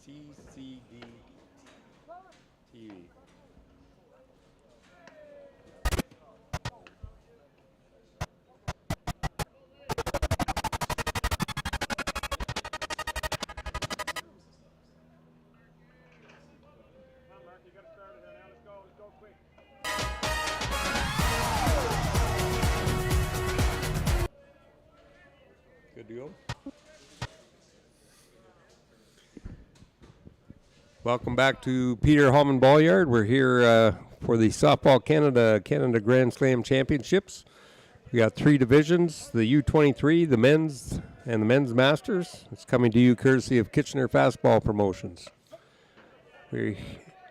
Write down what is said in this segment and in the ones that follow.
CCDTV. Good to go. Welcome back to Peter Hallman Ball-Yard. We're here for the Softball Canada Grand Slam Championships. We got three divisions, the U23, the men's, and the men's masters. It's coming to you courtesy of Kitchener Fastball Promotions. We're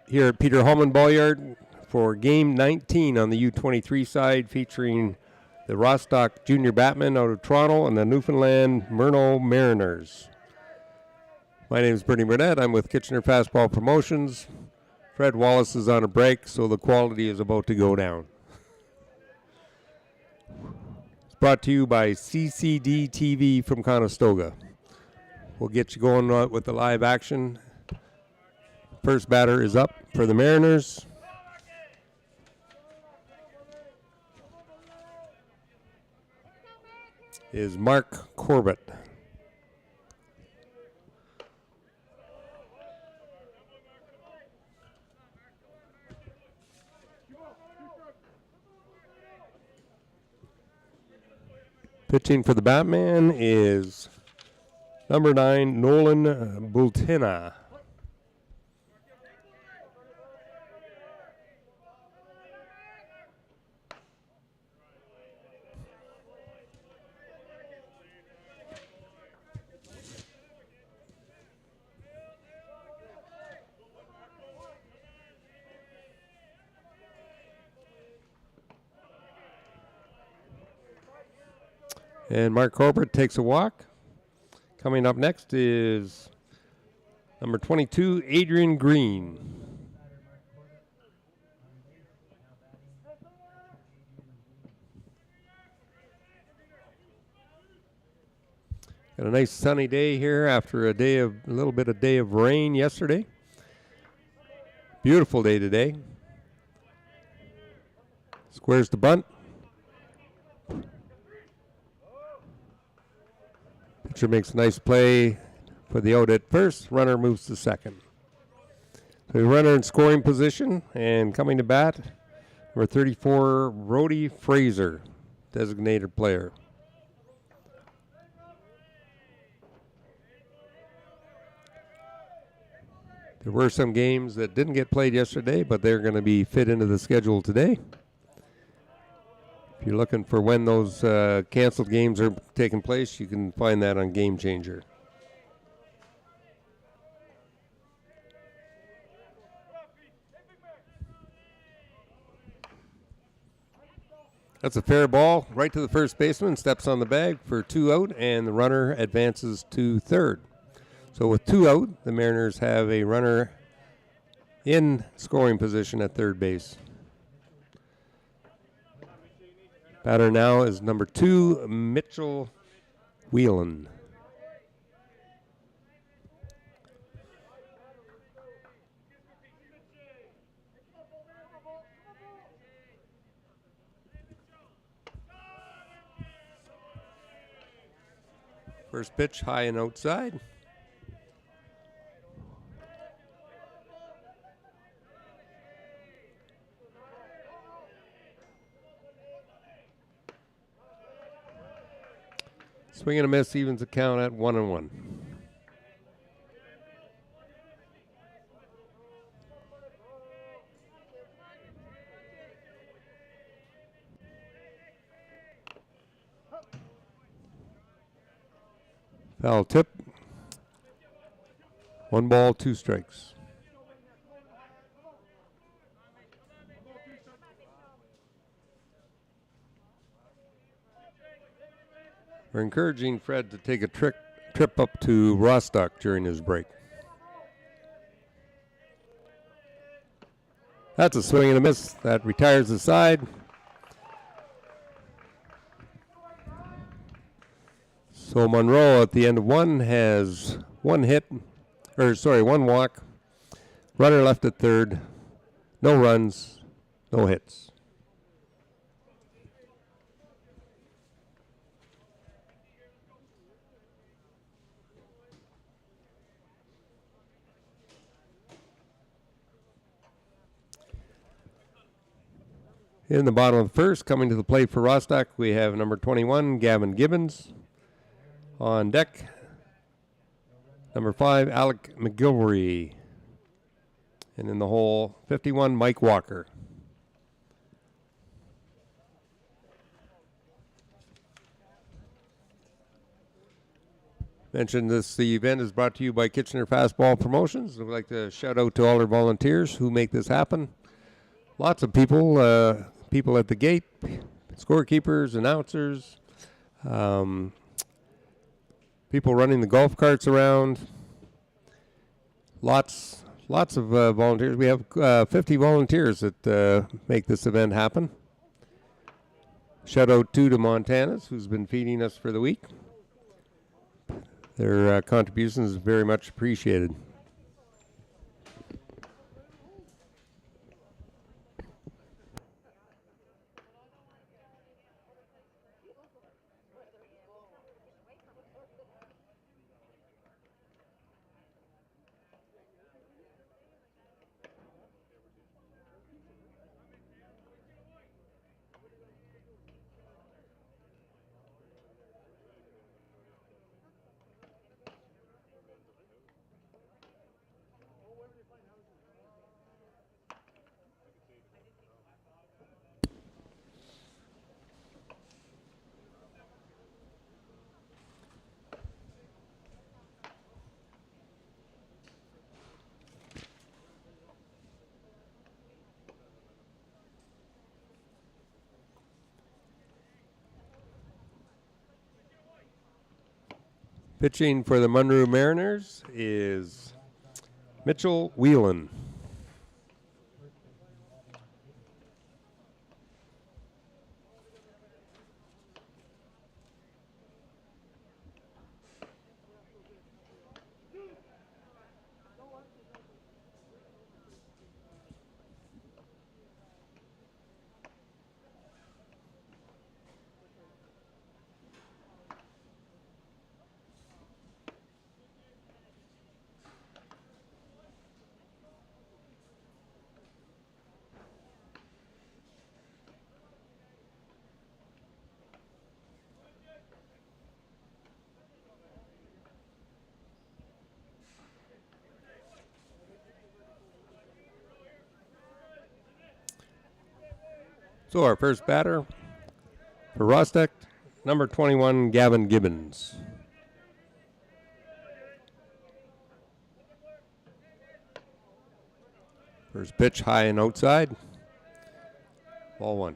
here at Peter Hallman Ball-Yard for game 19 on the U23 side, featuring the Rostock Junior Batmen out of Toronto and the Newfoundland Murnau Mariners. My name is Bernie Burnett. I'm with Kitchener Fastball Promotions. Fred Wallace is on a break, so the quality is about to go down. It's brought to you by CCDTV from Conestoga. We'll get you going with the live action. First batter is up for the Mariners. Is Mark Corbett. Pitching for the Batman is number 9, Nolan Bultina. And Mark Corbett takes a walk. Coming up next is number 22, Adrian Green. Got a nice sunny day here after a little bit of day of rain yesterday. Beautiful day today. Squares the bunt. Pitcher makes a nice play for the out at first. Runner moves to second. So the runner in scoring position, and coming to bat, number 34, Rhodey Fraser, designated player. There were some games that didn't get played yesterday, but they're going to be fit into the schedule today. If you're looking for when those canceled games are taking place, you can find that on Game Changer. That's a fair ball right to the first baseman, steps on the bag for 2 out, and the runner advances to third. So with 2 out, the Mariners have a runner in scoring position at third base. Batter now is number 2, Mitchell Whelan. First pitch high and outside. Swing and a miss, evens the count at 1-1. Foul tip. 1 ball, 2 strikes. We're encouraging Fred to take a trip up to Rostock during his break. That's a swing and a miss. That retires the side. So Monroe at the end of 1 has 1 hit, 1 walk, runner left at third, no runs, no hits. In the bottom of the first, coming to the plate for Rostock, we have number 21, Gavin Gibbons. On deck, number 5, Alec McGilvery. And in the hole, 51, Mike Walker. Mentioned the event is brought to you by Kitchener Fastball Promotions. We'd like to shout out to all our volunteers who make this happen. Lots of people, people at the gate, scorekeepers, announcers, people running the golf carts around. Lots of volunteers. We have 50 volunteers that make this event happen. Shout out to Montanas, who's been feeding us for the week. Their contributions is very much appreciated. Pitching for the Munro Mariners is Mitchell Whelan. So our first batter for Rostock, number 21, Gavin Gibbons. First pitch high and outside. Ball 1.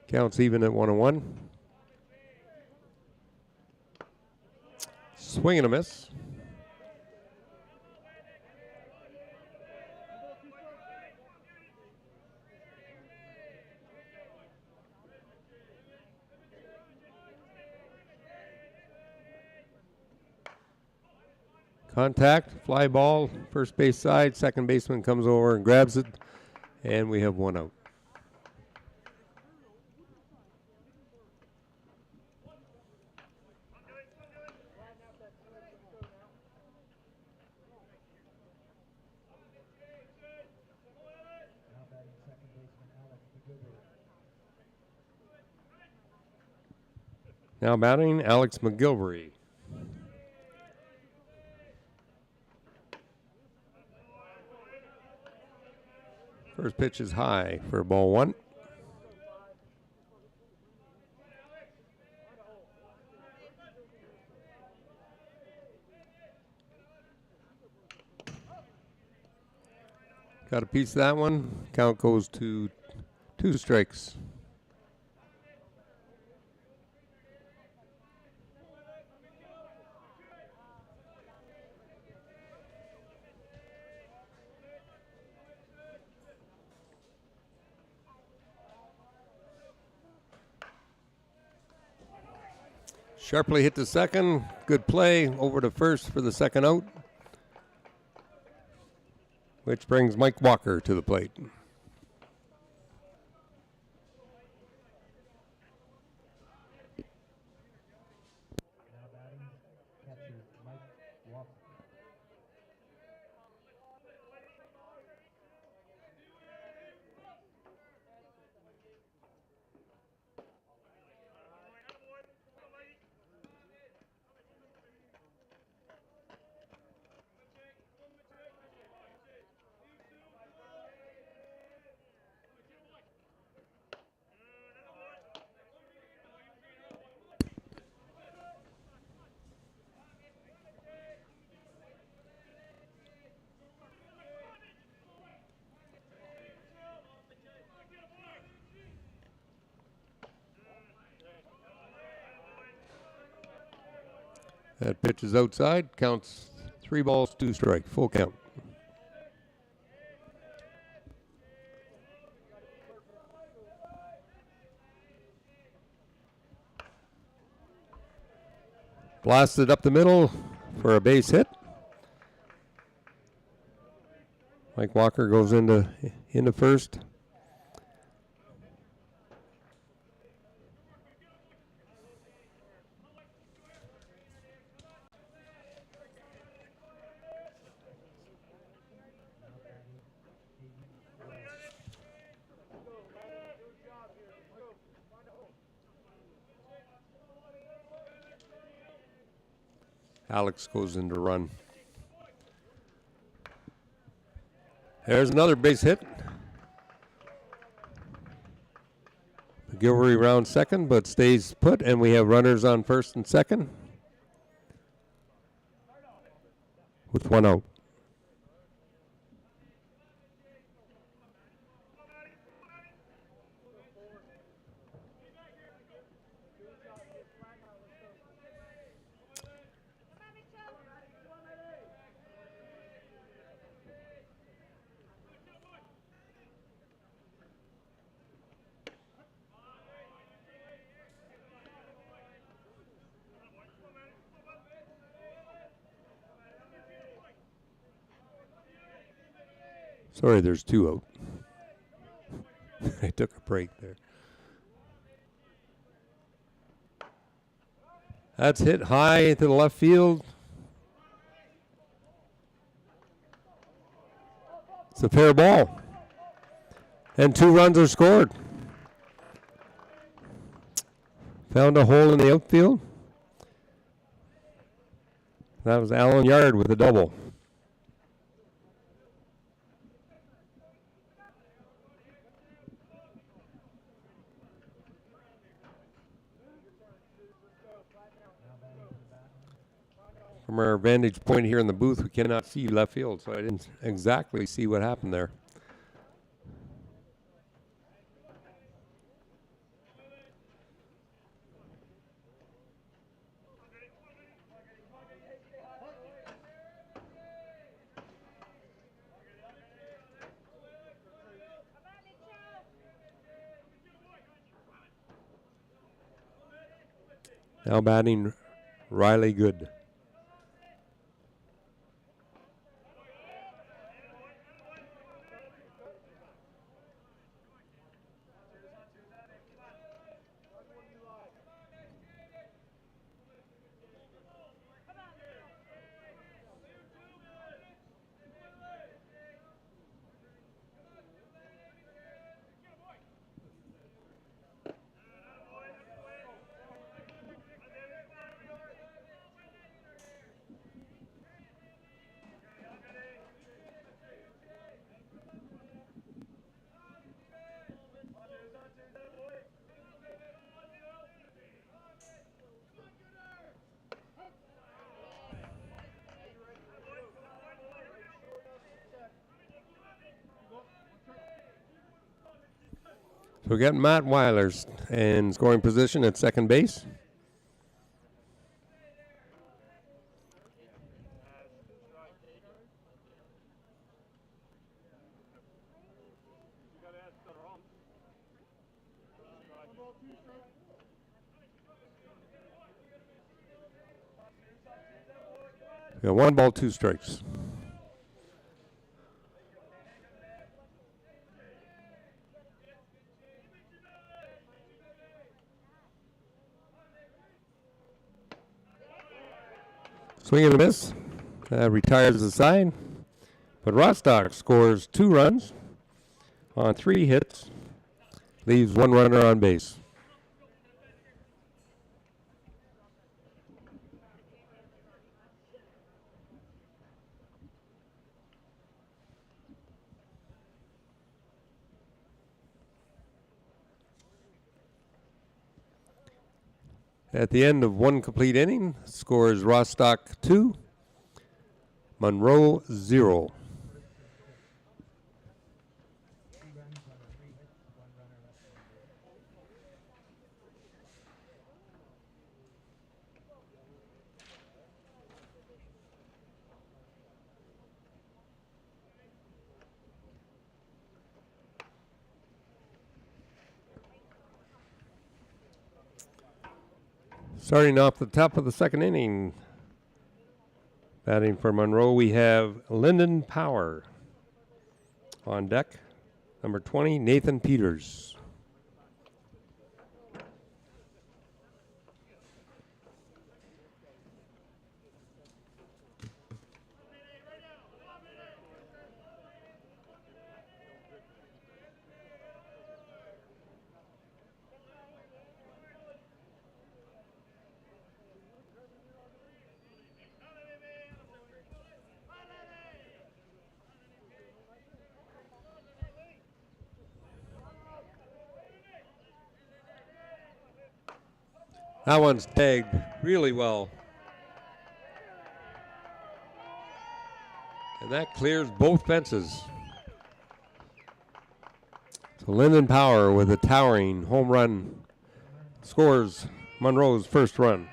Counts even at 1-1. Swing and a miss. Contact, fly ball, first base side, second baseman comes over and grabs it, and we have 1 out. Now batting, Alex McGilvery. First pitch is high for ball 1. Got a piece of that one. Count goes to 2 strikes. Sharply hit the second. Good play over to first for the second out, which brings Mike Walker to the plate. That pitch is outside. Counts 3 balls, 2 strikes. Full count. Blasted up the middle for a base hit. Mike Walker goes into first. Alex goes in to run. There's another base hit. McGilvery rounds second, but stays put, and we have runners on first and second with 1 out. Sorry, there's 2 out. I took a break there. That's hit high to the left field. It's a fair ball. And 2 runs are scored. Found a hole in the outfield. That was Alan Yard with a double. From our vantage point here in the booth, we cannot see left field, so I didn't exactly see what happened there. Now batting Riley Good. So we got Matt Weilers in scoring position at second base. We got 1 ball, 2 strikes. Swing and a miss. Retires the side. But Rostock scores 2 runs on 3 hits. Leaves 1 runner on base. At the end of 1 complete inning, scores Rostock 2, Monroe 0. Starting off the top of the 2nd inning, batting for Monroe, we have Lyndon Power. On deck, number 20, Nathan Peters. That one's tagged really well. And that clears both fences. So Lyndon Power with a towering home run scores Monroe's first run.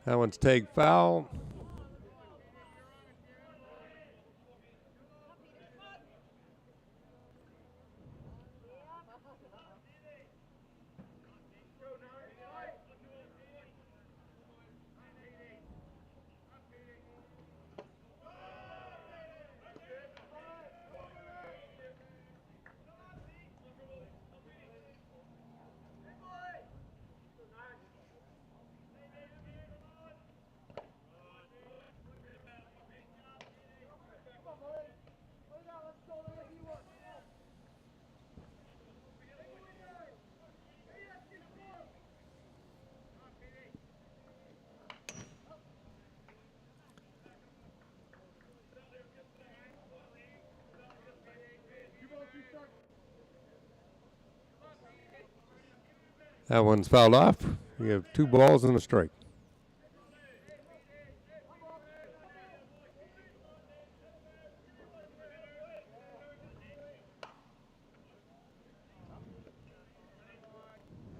That one's tagged foul. That one's fouled off. We have 2 balls and a strike.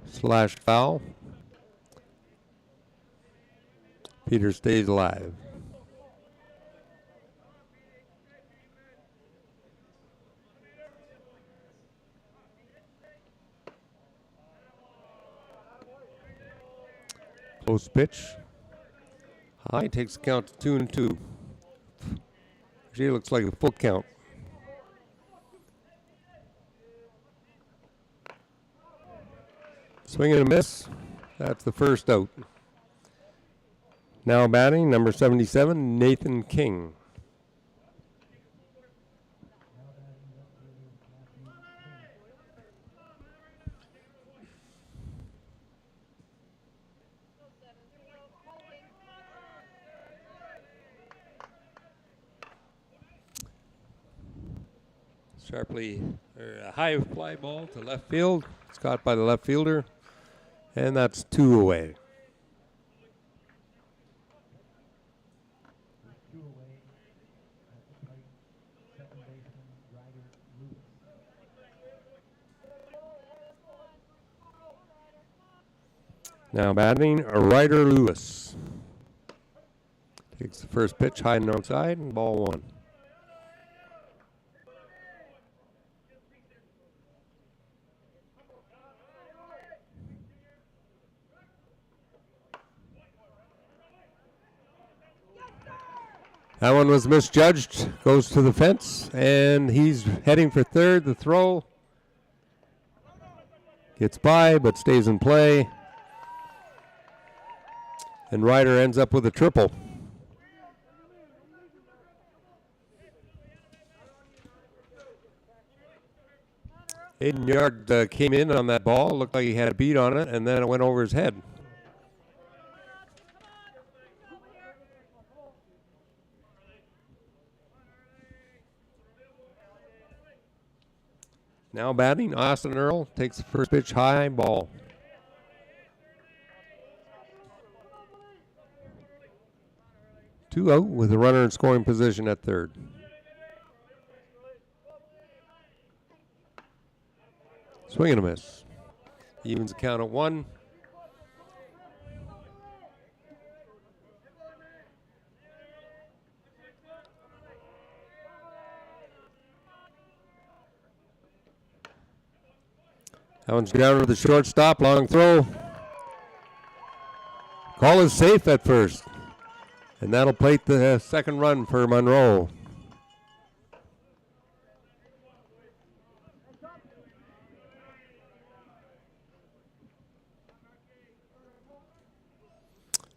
Slash foul. Peter stays alive. Close pitch. High takes the count to 2-2. Actually, looks like a full count. Swing and a miss. That's the first out. Now batting, number 77, Nathan King. A high fly ball to left field. It's caught by the left fielder, and that's 2 away. Now batting, Ryder Lewis. Takes the first pitch high and outside, and ball one. That one was misjudged, goes to the fence, and he's heading for third. The throw gets by, but stays in play. And Ryder ends up with a triple. Aiden Yard came in on that ball, looked like he had a beat on it, and then it went over his head. Now batting, Austin Earl takes the first pitch high, ball. Two out with a runner in scoring position at third. Swing and a miss. Evens the count at 1. That one's down to the shortstop, long throw. Call is safe at first. And that'll plate the second run for Monroe.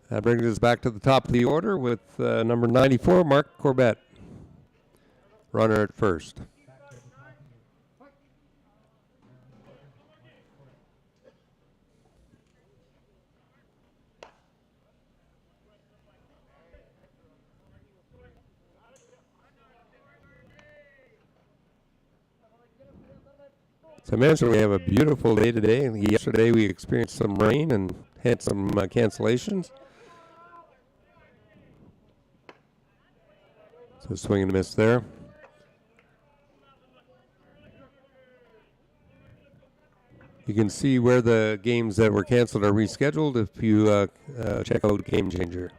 That brings us back to the top of the order with number 94, Mark Corbett. Runner at first. So I mentioned we have a beautiful day today. Yesterday we experienced some rain and had some cancellations. So swing and a miss there. You can see where the games that were canceled are rescheduled if you check out Game Changer.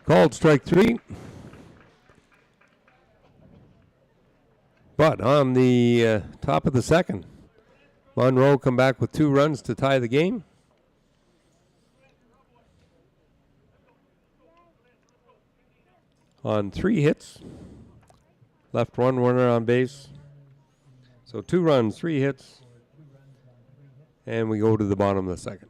Called strike 3. But on the top of the second, Monroe come back with 2 runs to tie the game. On 3 hits, left 1 runner on base. So 2 runs, 3 hits, and we go to the bottom of the second.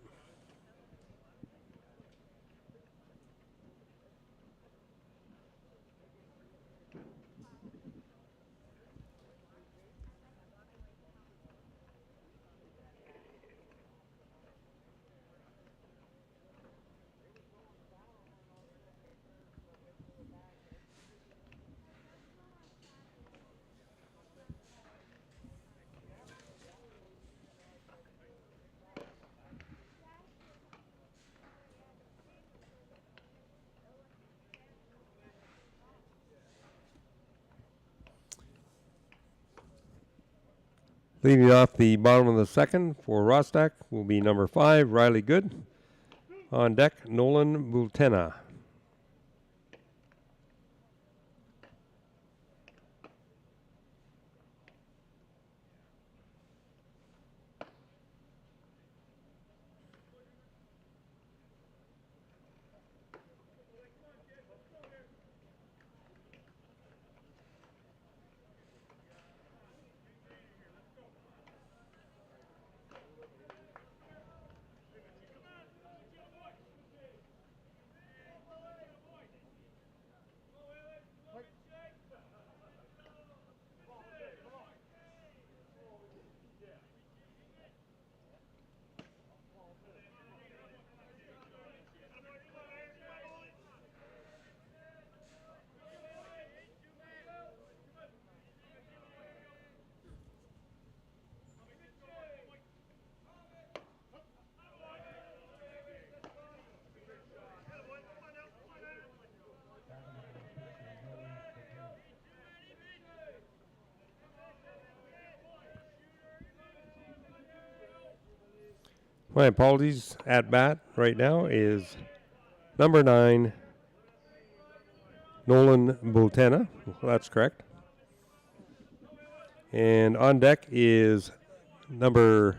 Leading off the bottom of the second for Rostock will be number 5, Riley Good. On deck, Nolan Bultena. My apologies. At bat right now is number 9, Nolan Bultena. That's correct. And on deck is number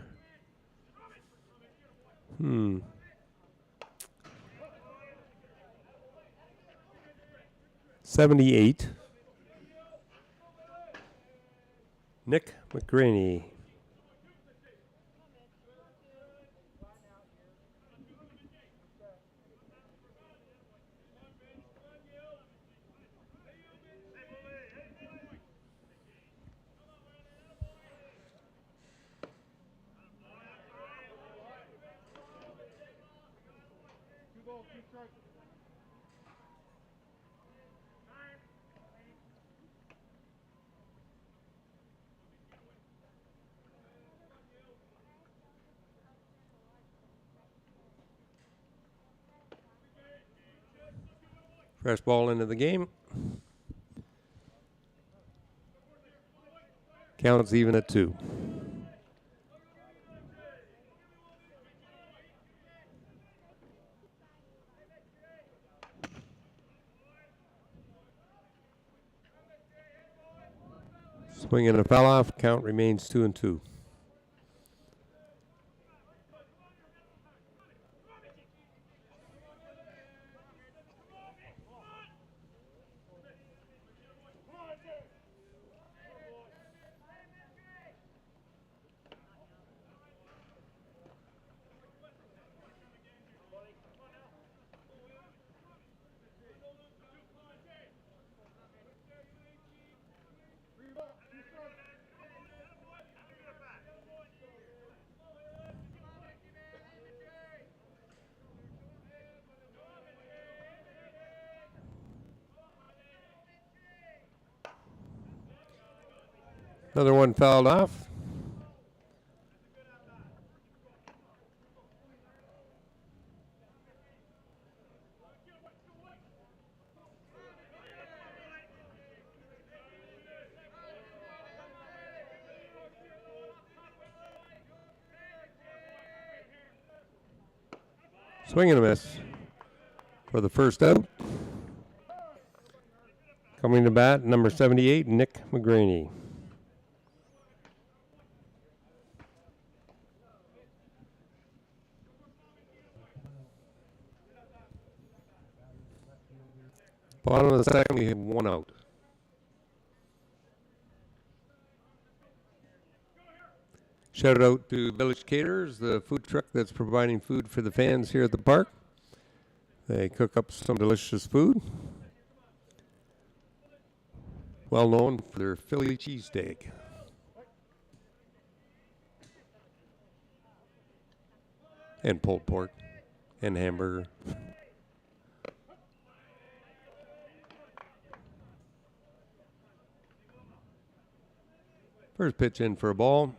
78, Nick McGraney. Fresh ball into the game. Counts even at 2. Swing and a foul off. Count remains 2-2. Another one fouled off. Swing and a miss for the first out. Coming to bat, number 78, Nick McGraney. Bottom of the second, we have 1 out. Shout out to Village Caterers, the food truck that's providing food for the fans here at the park. They cook up some delicious food. Well known for their Philly cheesesteak. And pulled pork. And hamburger. First pitch in for a ball.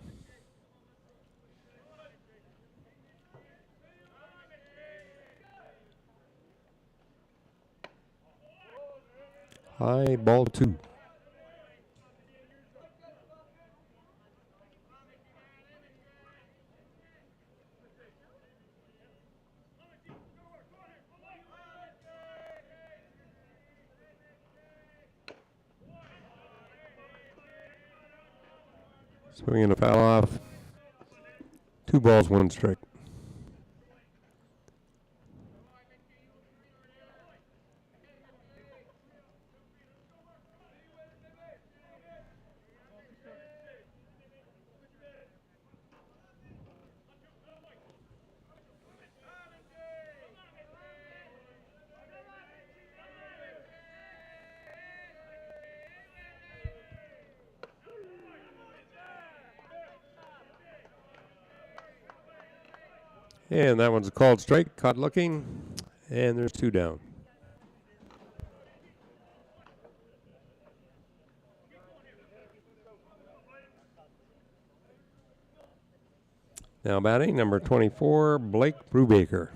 High, ball 2. Swinging a foul off. 2 balls, 1 strike. And that one's a called strike. Caught looking. And there's 2 down. Now batting, number 24, Blake Brubaker.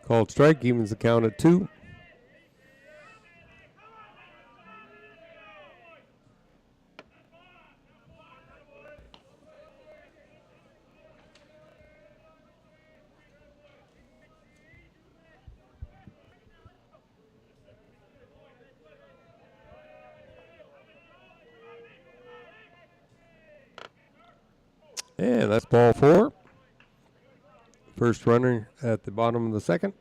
Called strike, evens the count at 2. And that's ball 4. First runner at the bottom of the second.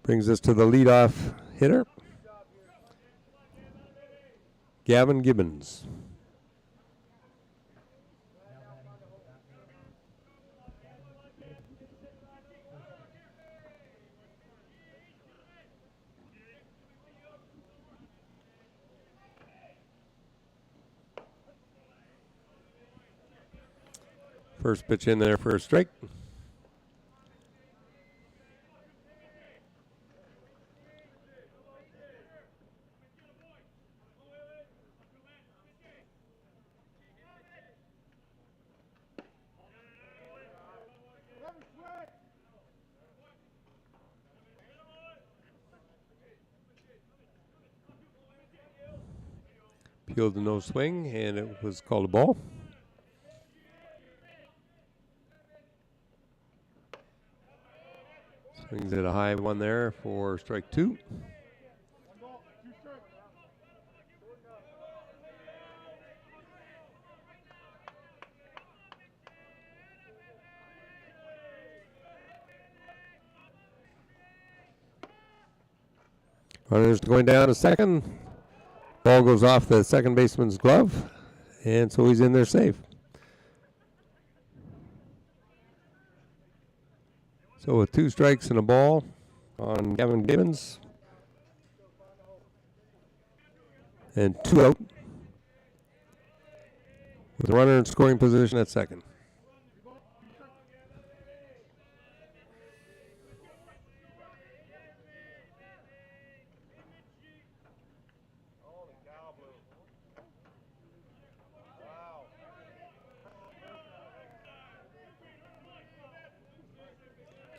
Brings us to the leadoff hitter, Gavin Gibbons. First pitch in there for a strike. Peeled the no swing, and it was called a ball. Swings at a high one there for strike 2. Runners going down to second. Ball goes off the second baseman's glove, and so he's in there safe. So with 2 strikes and a ball on Gavin Gibbons, and 2 out, with a runner in scoring position at second.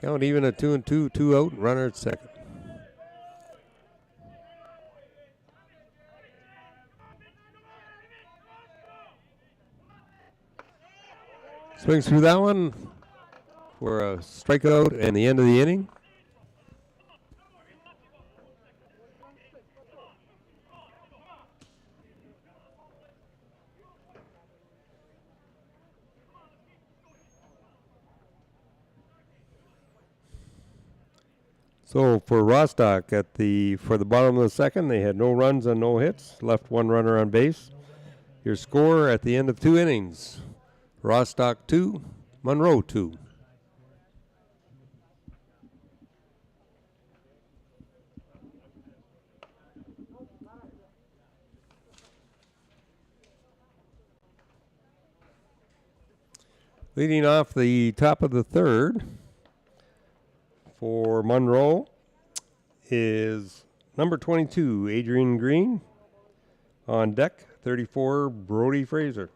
Count even at 2-2, 2 out, runner at second. Swings through that one for a strikeout and the end of the inning. So for Rostock for the bottom of the second, they had no runs and no hits, left 1 runner on base. Your score at the end of 2 innings: Rostock 2, Monroe 2. Leading off the top of the third for Monroe is number 22, Adrian Green. On deck, 34, Brody Fraser.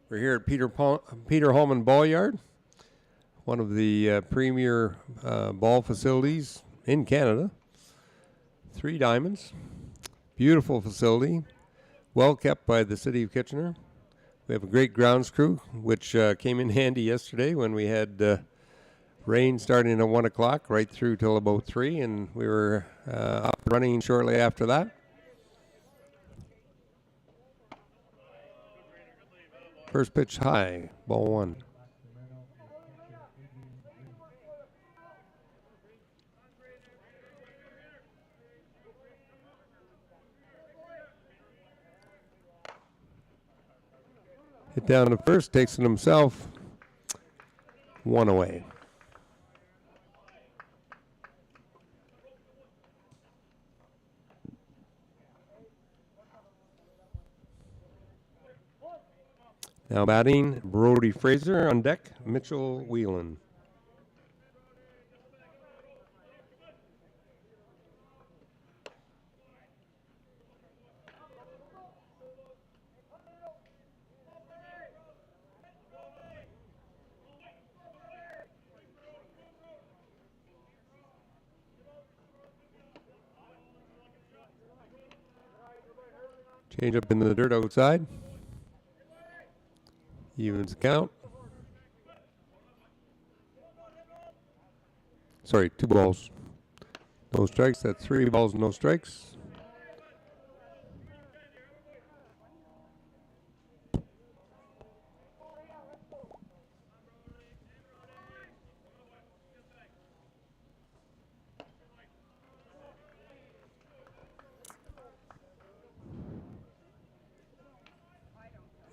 We're here at Peter Holman Ball Yard, one of the premier ball facilities in Canada. 3 diamonds. Beautiful facility, well kept by the city of Kitchener. We have a great grounds crew, which came in handy yesterday when we had rain starting at 1 o'clock right through till about 3, and we were up and running shortly after that. First pitch high, ball 1. Hit down to first, takes it himself. 1 away. Now batting, Brody Fraser. On deck, Mitchell Whelan. Change up in the dirt outside. Evens the count. Sorry, 2 balls. No strikes. That's 3 balls, no strikes.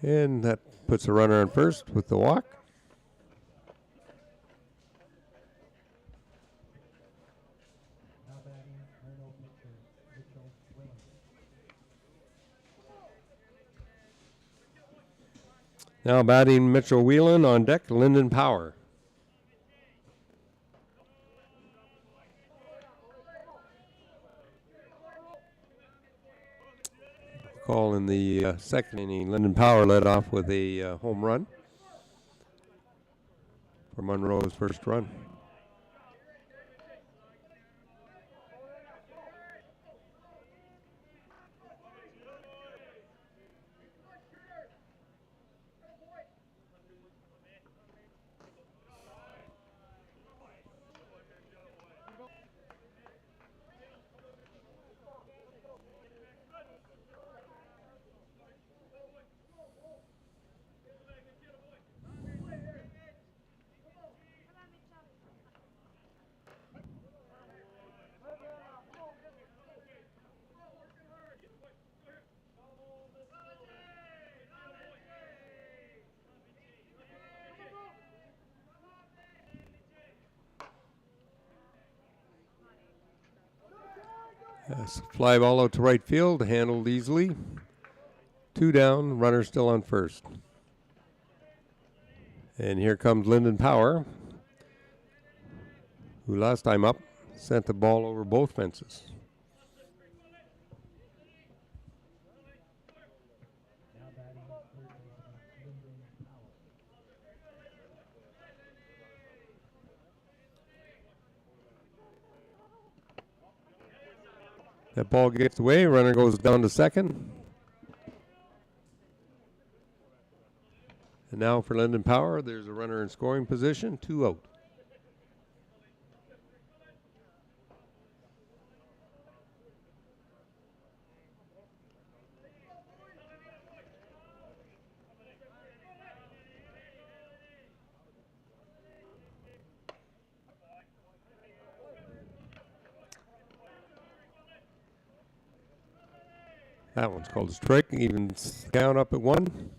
And that puts a runner on first with the walk. Now batting Mitchell Whelan, on deck Lyndon Power. Call in the second inning. Lyndon Power led off with a home run for Monroe's first run. Fly ball out to right field, handled easily. 2 down, runner still on first. And here comes Lyndon Power, who last time up sent the ball over both fences. That ball gets away, runner goes down to second. And now for Lyndon Power, there's a runner in scoring position, 2 out. That one's called a strike, even down up at 1.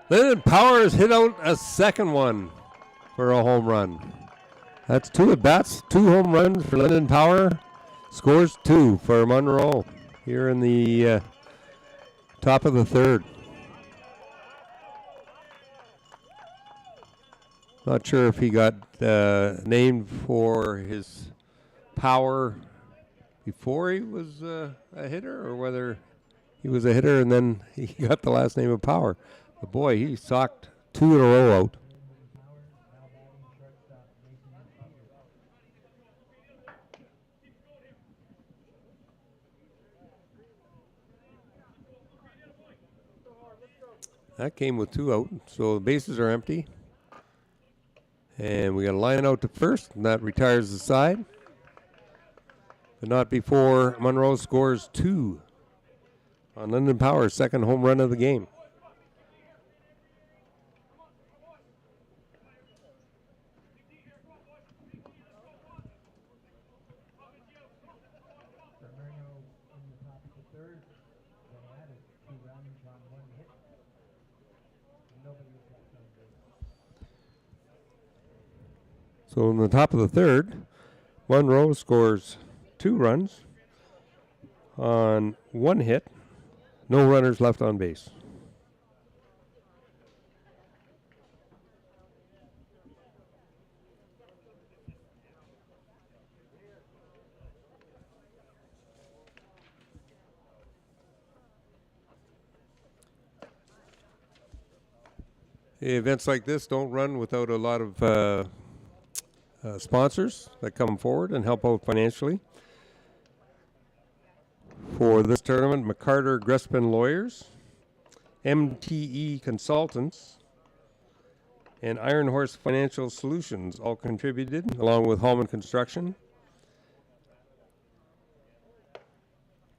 Lyndon Power has hit out a second one for a home run. That's 2 at bats, 2 home runs for Lyndon Power. Scores 2 for Monroe here in the top of the third. Not sure if he got named for his power before he was a hitter or whether he was a hitter and then he got the last name of Power. But boy, he socked 2 in a row out. That came with 2 out, so the bases are empty. And we got a line out to first, and that retires the side. But not before Monroe scores 2 on Lyndon Power's second home run of the game. So in the top of the third, Monroe scores 2 runs on 1 hit, no runners left on base. Events like this don't run without a lot of sponsors that come forward and help out financially. For this tournament, McCarter Grespin Lawyers, MTE Consultants, and Iron Horse Financial Solutions all contributed, along with Hallman Construction.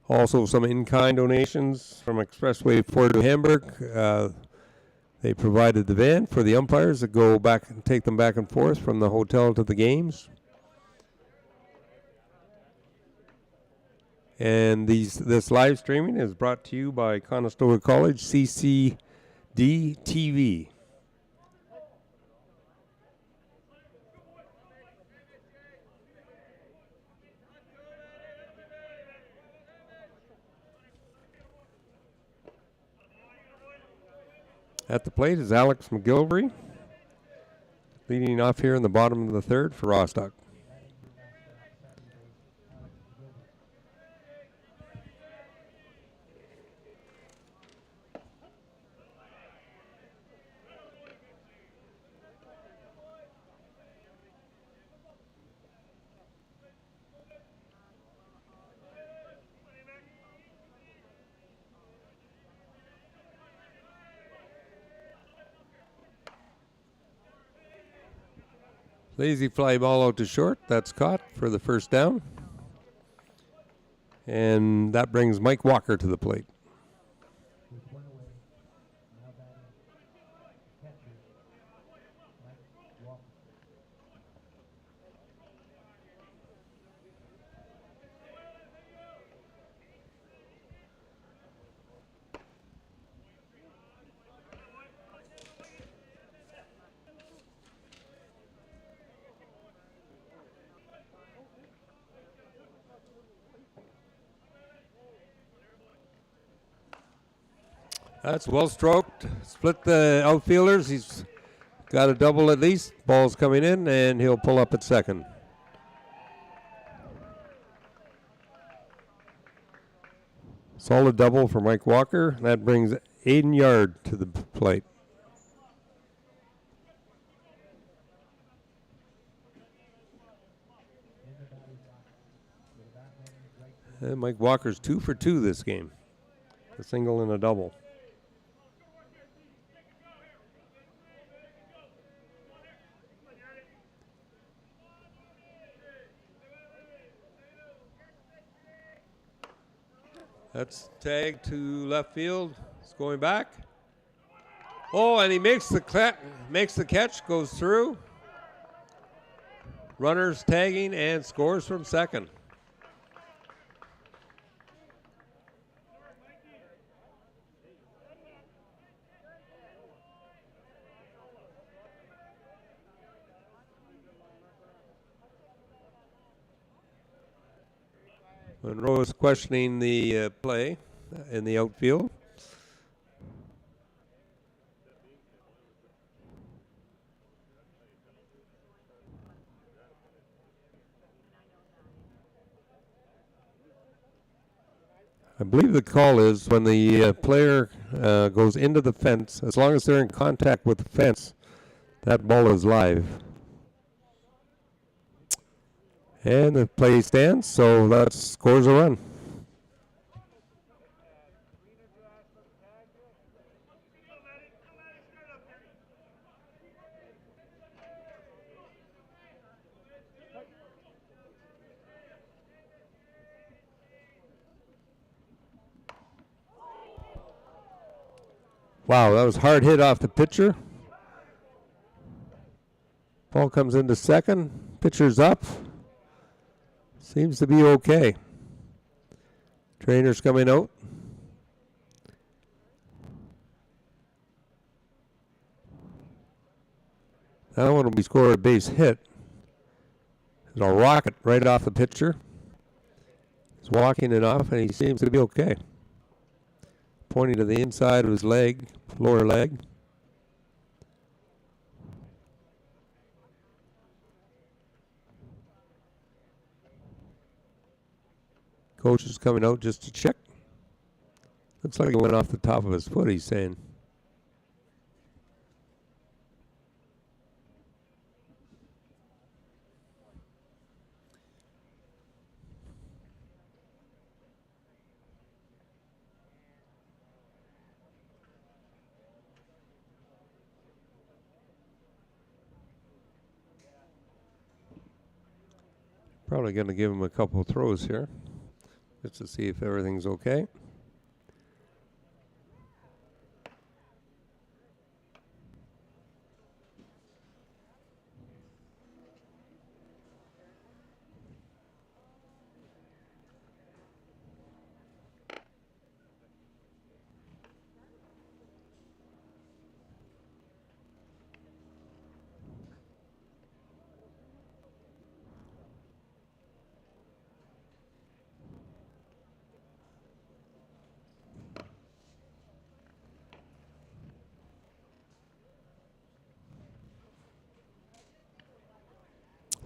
Also some in-kind donations from Expressway Ford to Hamburg. They provided the van for the umpires that go back and take them back and forth from the hotel to the games. And this live streaming is brought to you by Conestoga College CCDTV. At the plate is Alex McGilvery, leading off here in the bottom of the third for Rostock. Lazy fly ball out to short. That's caught for the first down. And that brings Mike Walker to the plate. That's well stroked. Split the outfielders. He's got a double at least. Ball's coming in, and he'll pull up at second. Solid double for Mike Walker. That brings Aiden Yard to the plate. And Mike Walker's 2 for 2 this game. A single and a double. That's tagged to left field. It's going back. Oh, and he makes the catch, goes through. Runners tagging and scores from second. Monroe is questioning the play in the outfield. I believe the call is when the player goes into the fence, as long as they're in contact with the fence, that ball is live. And the play stands, so that scores a run. Wow, that was hard hit off the pitcher. Ball comes into second. Pitcher's up. Seems to be okay. Trainer's coming out. That one will be scored a base hit. There's a rocket right off the pitcher. He's walking it off, and he seems to be okay. Pointing to the inside of his leg, lower leg. Coach is coming out just to check. Looks like it went off the top of his foot, he's saying. Probably going to give him a couple of throws here just to see if everything's okay.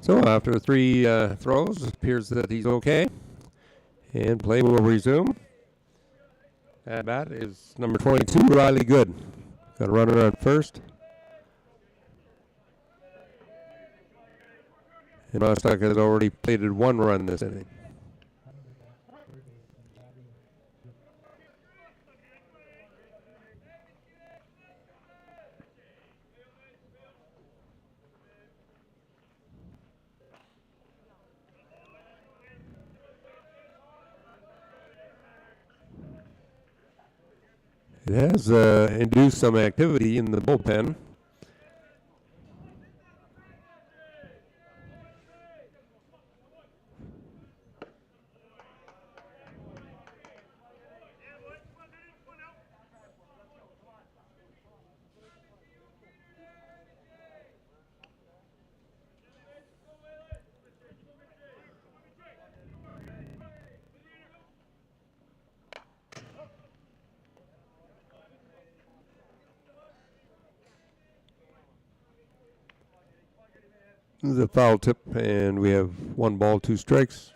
So after 3 throws, it appears that he's okay. And play will resume. At bat is number 22, Riley Good. Got a runner on first. And Rostock has already plated 1 run this inning. It has induced some activity in the bullpen. This is a foul tip, and we have 1 ball, 2 strikes.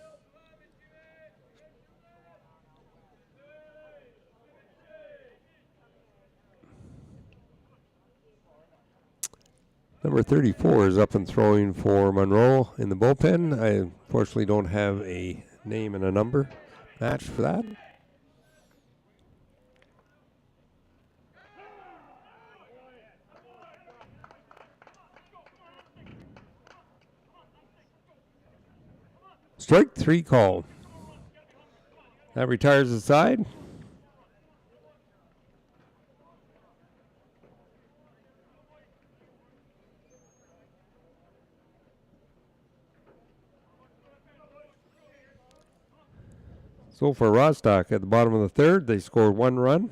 Number 34 is up and throwing for Monroe in the bullpen. I unfortunately don't have a name and a number match for that. Strike 3 call. That retires the side. So for Rostock at the bottom of the 3rd, they scored 1 run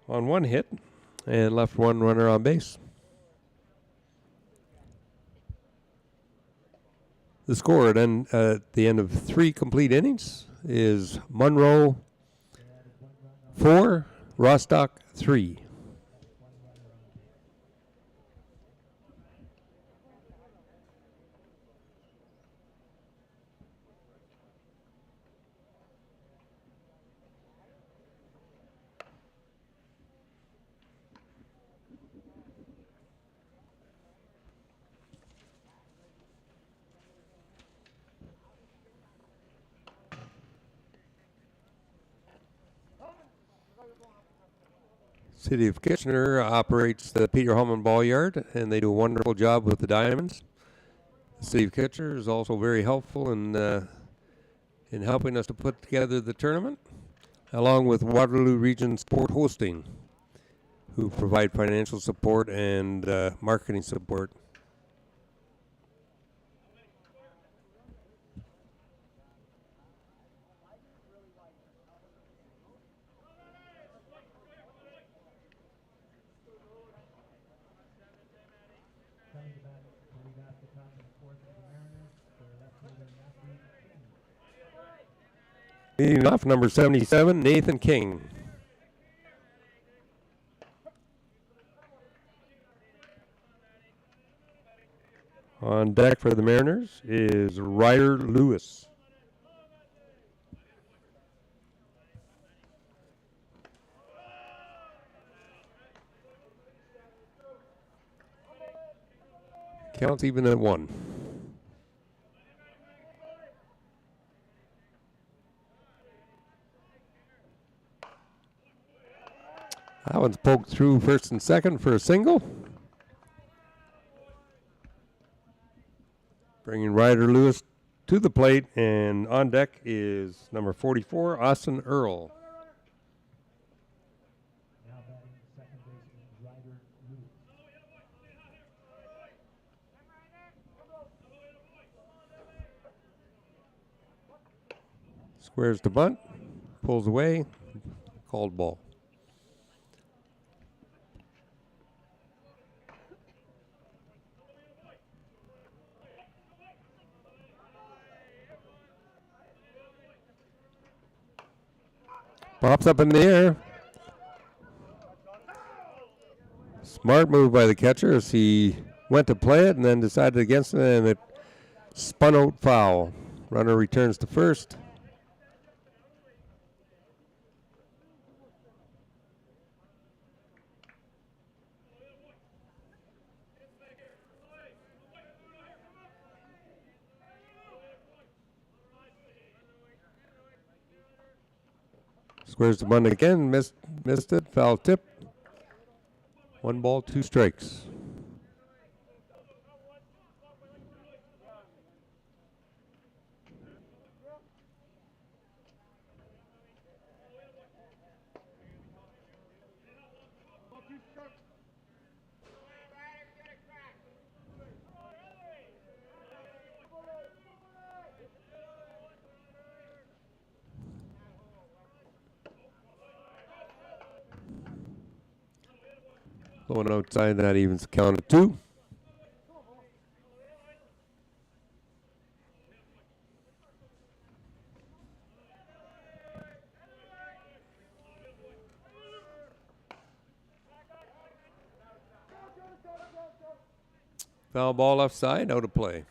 on 1 hit and left 1 runner on base. The score at the end of 3 complete innings is Monroe 4, Rostock 3. City of Kitchener operates the Peter Hallman Ball Yard, and they do a wonderful job with the diamonds. The City of Kitchener is also very helpful in helping us to put together the tournament, along with Waterloo Region Sport Hosting, who provide financial support and marketing support. Leading off, number 77, Nathan King. On deck for the Mariners is Ryder Lewis. Counts even at 1. That one's poked through first and second for a single. Bringing Ryder Lewis to the plate, and on deck is number 44, Austin Earl. Squares to bunt, pulls away, called ball. Pops up in the air. Smart move by the catcher as he went to play it and then decided against it, and it spun out foul. Runner returns to first. Squares the bunt again, missed it, foul tip. 1 ball, 2 strikes. Going outside, that evens the count of 2. Foul ball left side, out of play.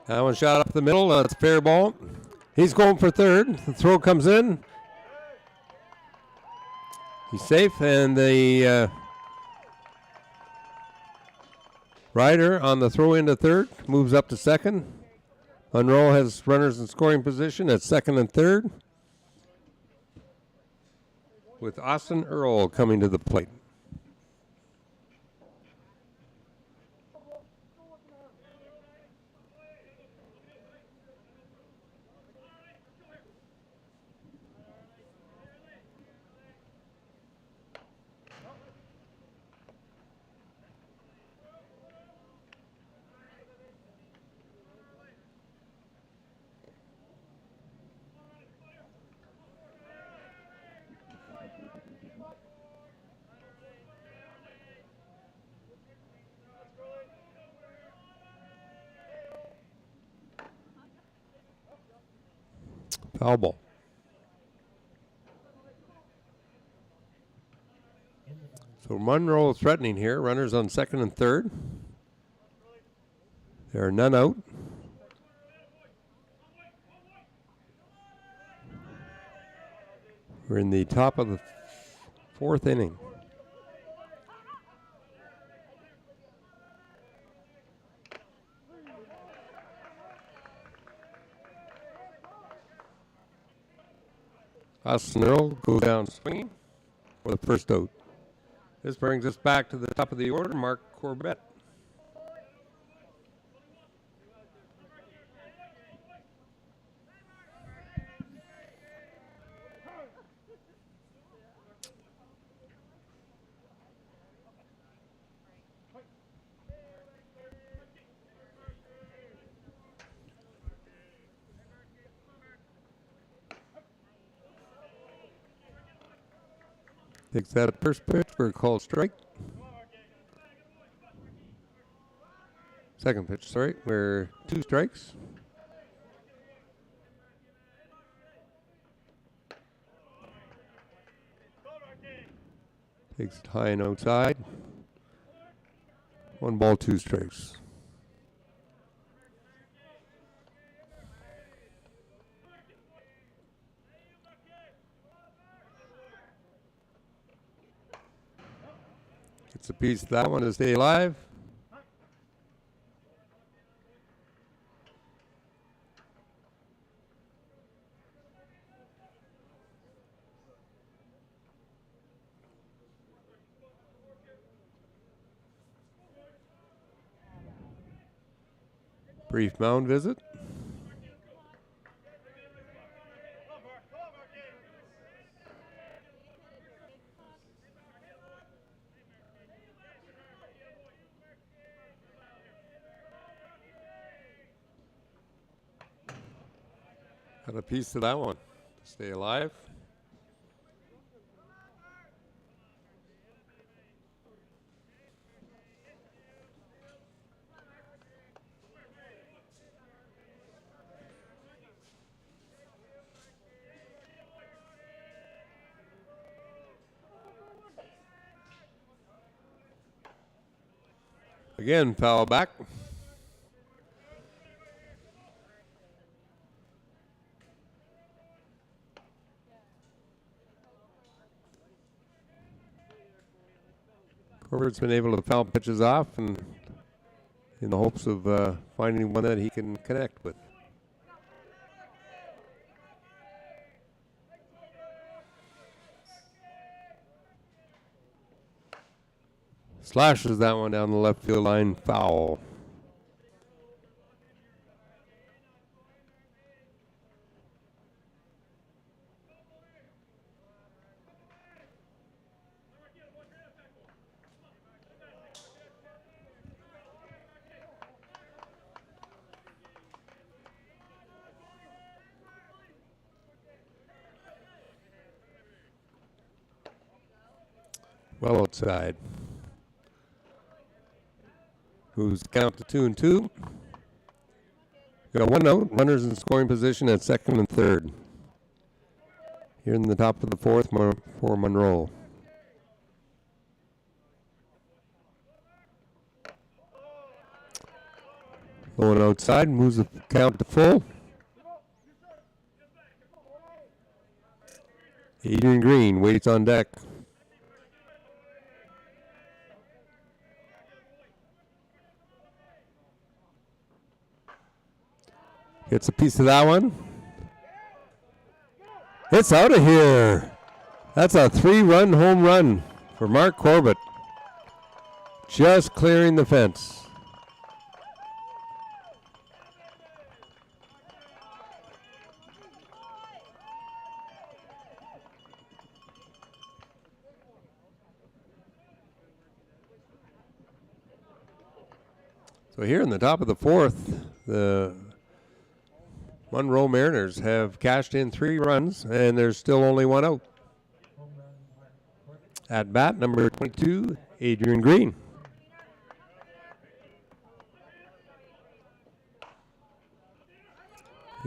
That one shot up the middle. That's a fair ball. He's going for third. The throw comes in. He's safe, and the rider on the throw into third moves up to second. Monroe has runners in scoring position at second and third, with Austin Earl coming to the plate. Foul ball. So Monroe threatening here. Runners on second and third. There are none out. We're in the top of the 4th inning. Austin Earl goes down swinging for the first out. This brings us back to the top of the order, Mark Corbett. Takes that first pitch for a called strike. Second pitch, sorry, we're 2 strikes. Takes it high and outside. 1 ball, 2 strikes. Gets a piece of that one to stay alive. Brief mound visit. Got a piece of that one. Stay alive. Again, foul back. Corbett's been able to foul pitches off and in the hopes of finding one that he can connect with. Slashes that one down the left field line, foul. Well outside. Who's count to 2-2. Got one out, runners in scoring position at second and third. Here in the top of the fourth for Monroe. Going outside, moves the count to full. Adrian Green waits on deck. Gets a piece of that one. It's out of here. That's a 3-run home run for Mark Corbett. Just clearing the fence. So here in the top of the fourth, the Monroe Mariners have cashed in 3 runs, and there's still only one out. At bat, number 22, Adrian Green.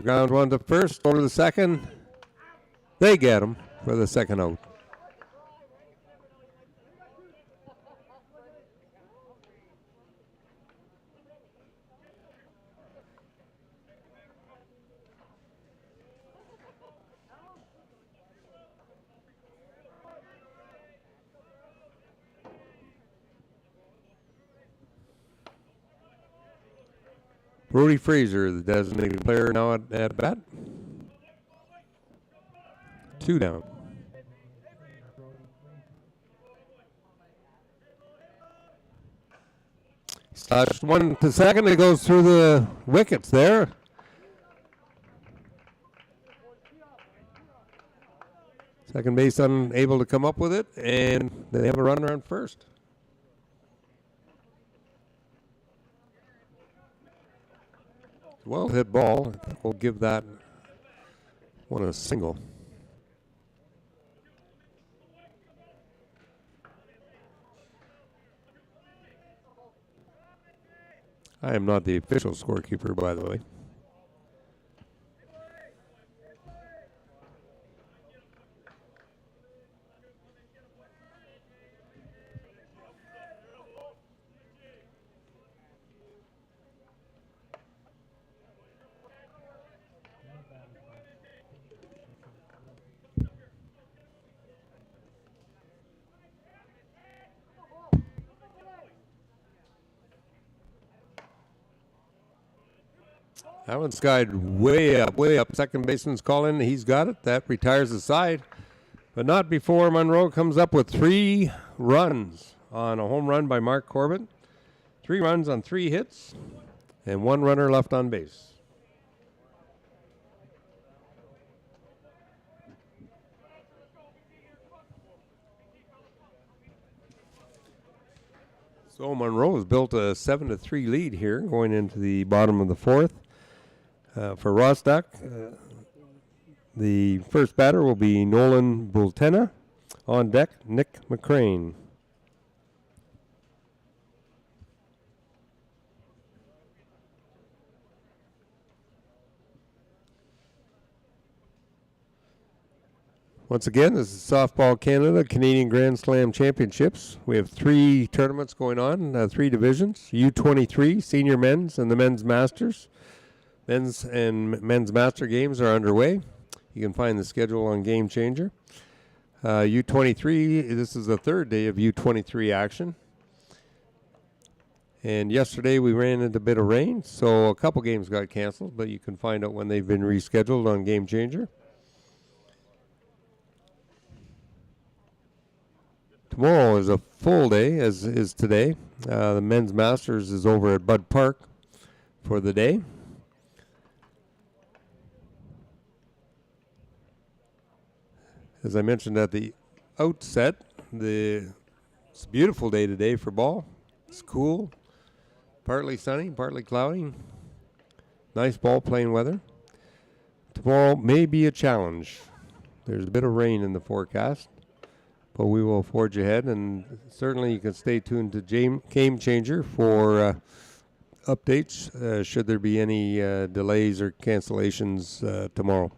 Ground one to first, over to the second. They get him for the second out. Brody Fraser, the designated player, now at bat. 2 down. Slashed one to second. It goes through the wickets there. Second base unable to come up with it, and they have a runner on first. Well hit ball. We'll give that one a single. I am not the official scorekeeper, by the way. That one skied way up, way up. Second baseman's calling. He's got it. That retires the side. But not before Monroe comes up with 3 runs on a home run by Mark Corbett. 3 runs on 3 hits. And 1 runner left on base. So Monroe has built a 7-3 lead here going into the bottom of the 4th. For Rostock, the first batter will be Nolan Bultena. On deck, Nick McCrane. Once again, this is Softball Canada Canadian Grand Slam Championships. We have 3 tournaments going on, 3 divisions, U23, Senior Men's, and the Men's Masters. Men's and Men's Master games are underway. You can find the schedule on Game Changer. U23, this is the 3rd day of U23 action. And yesterday we ran into a bit of rain, so a couple games got canceled, but you can find out when they've been rescheduled on Game Changer. Tomorrow is a full day, as is today. The Men's Masters is over at Bud Park for the day. As I mentioned at the outset, it's a beautiful day today for ball. It's cool, partly sunny, partly cloudy. Nice ball playing weather. Tomorrow may be a challenge. There's a bit of rain in the forecast. But we will forge ahead, and certainly you can stay tuned to Game Changer for updates should there be any delays or cancellations tomorrow.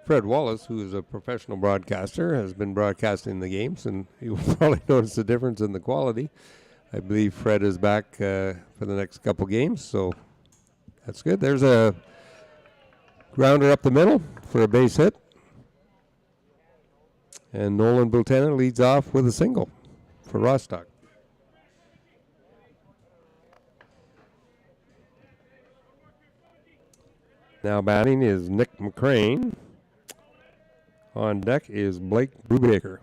Fred Wallace, who is a professional broadcaster, has been broadcasting the games, and you will probably notice the difference in the quality. I believe Fred is back for the next couple games, so that's good. There's a grounder up the middle for a base hit. And Nolan Bultena leads off with a single for Rostock. Now batting is Nick McCrane. On deck is Blake Brubaker.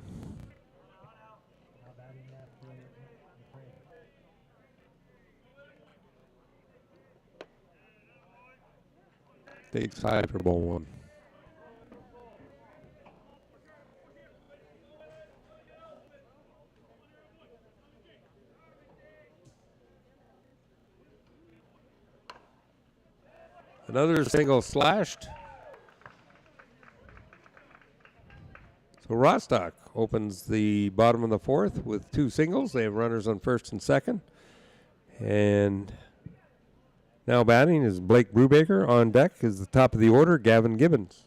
Takes high for ball 1. Another single slashed. So Rostock opens the bottom of the 4th with 2 singles. They have runners on first and second. And now batting is Blake Brubaker. On deck is the top of the order, Gavin Gibbons.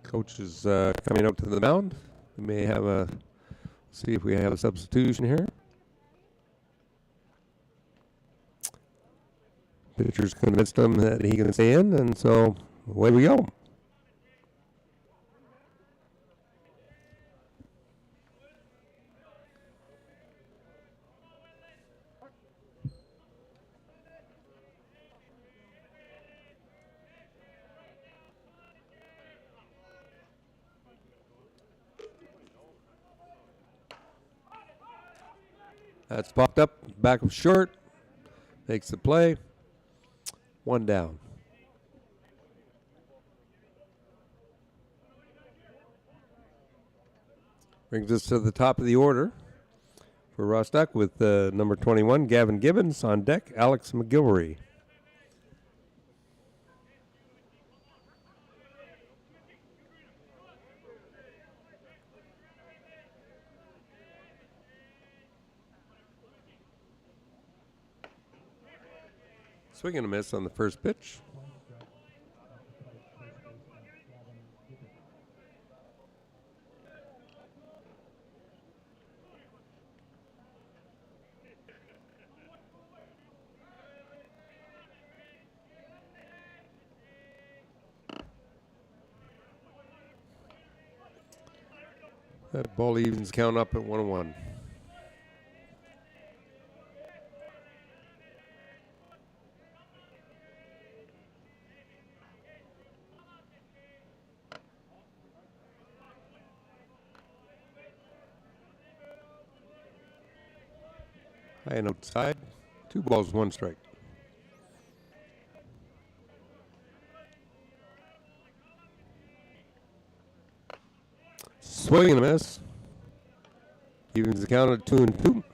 Coach is coming out to the mound. We may have see if we have a substitution here. Pitcher's convinced him that he can stay in, and so away we go. That's popped up, back of short, makes the play. 1 down. Brings us to the top of the order for Rostock with number 21, Gavin Gibbons. On deck, Alex McGilvery. Swing and a miss on the first pitch. That ball evens count up at 1-1. High and outside. 2 balls, 1 strike. Swing and a miss. Evens the count at 2-2.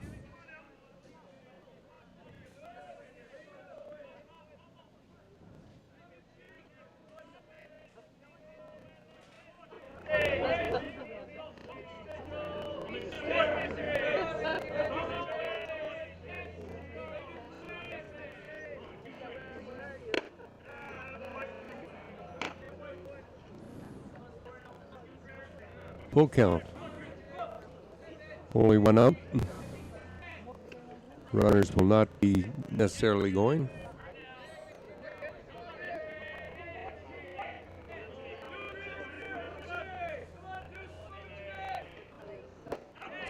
Full count. Only 1 out. Runners will not be necessarily going.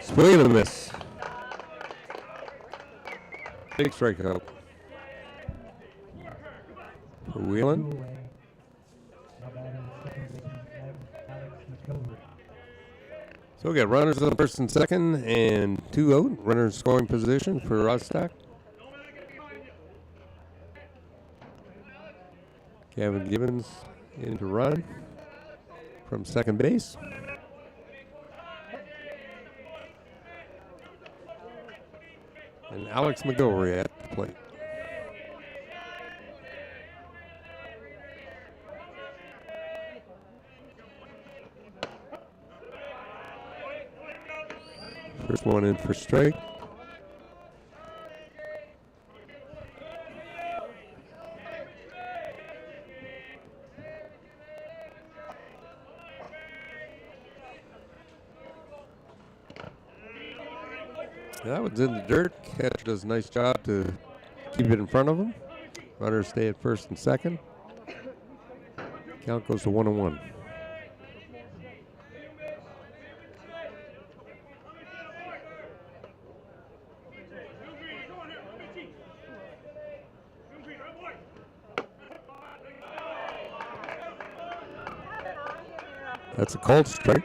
Swing and a miss. Big strikeout for Whelan. So we got runners on first and second and 2 out. Runners scoring position for Rostock. Gavin Gibbons in to run from second base. And Alex McGilvery at the plate. First one in for strike. That one's in the dirt. Catcher does a nice job to keep it in front of him. Runners stay at first and second. Count goes to 1-1. That's a called strike.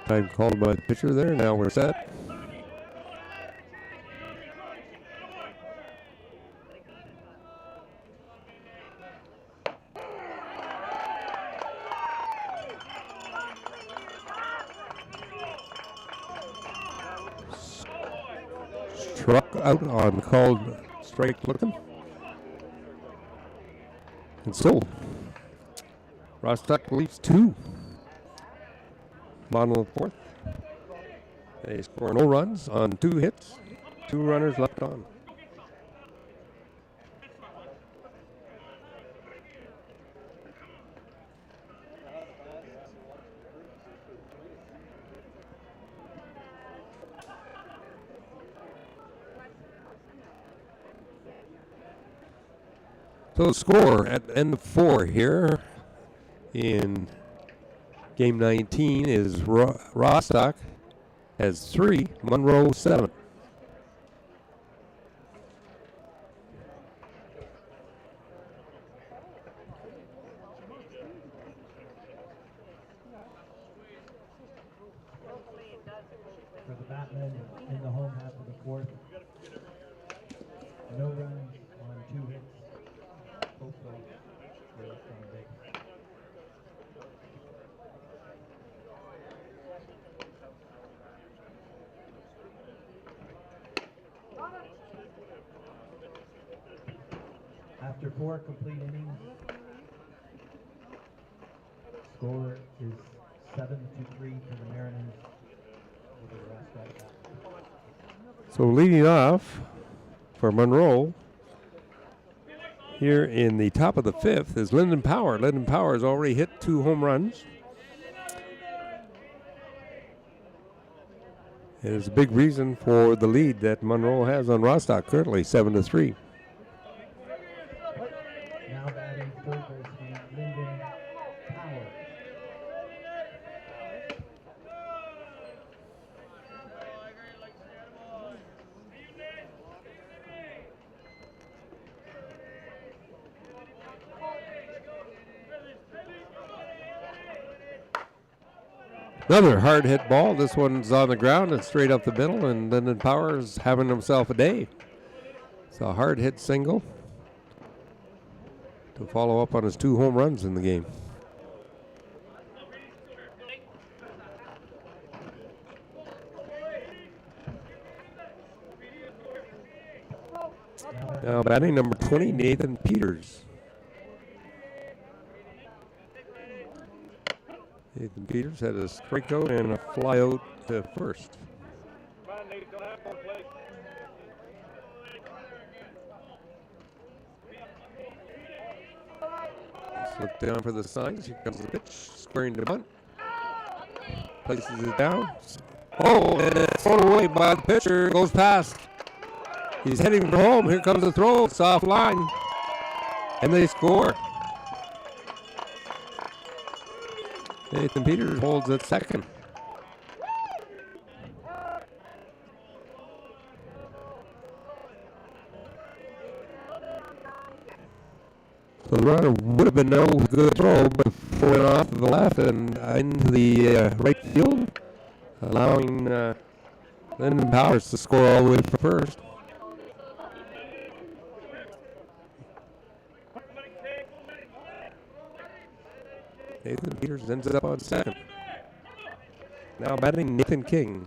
Time called by the pitcher there. Now we're set. Struck out on called strike looking. And so, Rostock leads 2. Bottom of the 4th. They score no runs on 2 hits. 2 runners left on. So the score at the end of 4 here in Game 19 is Rostock has 3, Monroe 7. For the Batmen in the home half of the 4th, no runs on 2 hits. Hopefully, they're on base. After 4 complete innings, score is 7-3 for the Mariners. With the rest right back. So leading off for Monroe here in the top of the fifth is Lyndon Power. Lyndon Power has already hit 2 home runs. It is a big reason for the lead that Monroe has on Rostock currently, 7-3. Now batting third baseman Lyndon Power. Another hard hit ball. This one's on the ground and straight up the middle, and Lyndon Power is having himself a day. It's a hard hit single to follow up on his 2 home runs in the game. Now batting number 20, Nathan Peters. Nathan Peters had a strikeout and a flyout to first. Let's look down for the signs. Here comes the pitch, squaring to bunt. Places it down. Oh, and it's thrown away by the pitcher. Goes past. He's heading for home. Here comes the throw. Soft line. And they score. Nathan Peters holds at second. So the runner would have been no good throw, but went off to the left and into the right field, allowing Lyndon Powers to score all the way for first. Nathan Peters ends up on second. Now batting Nathan King.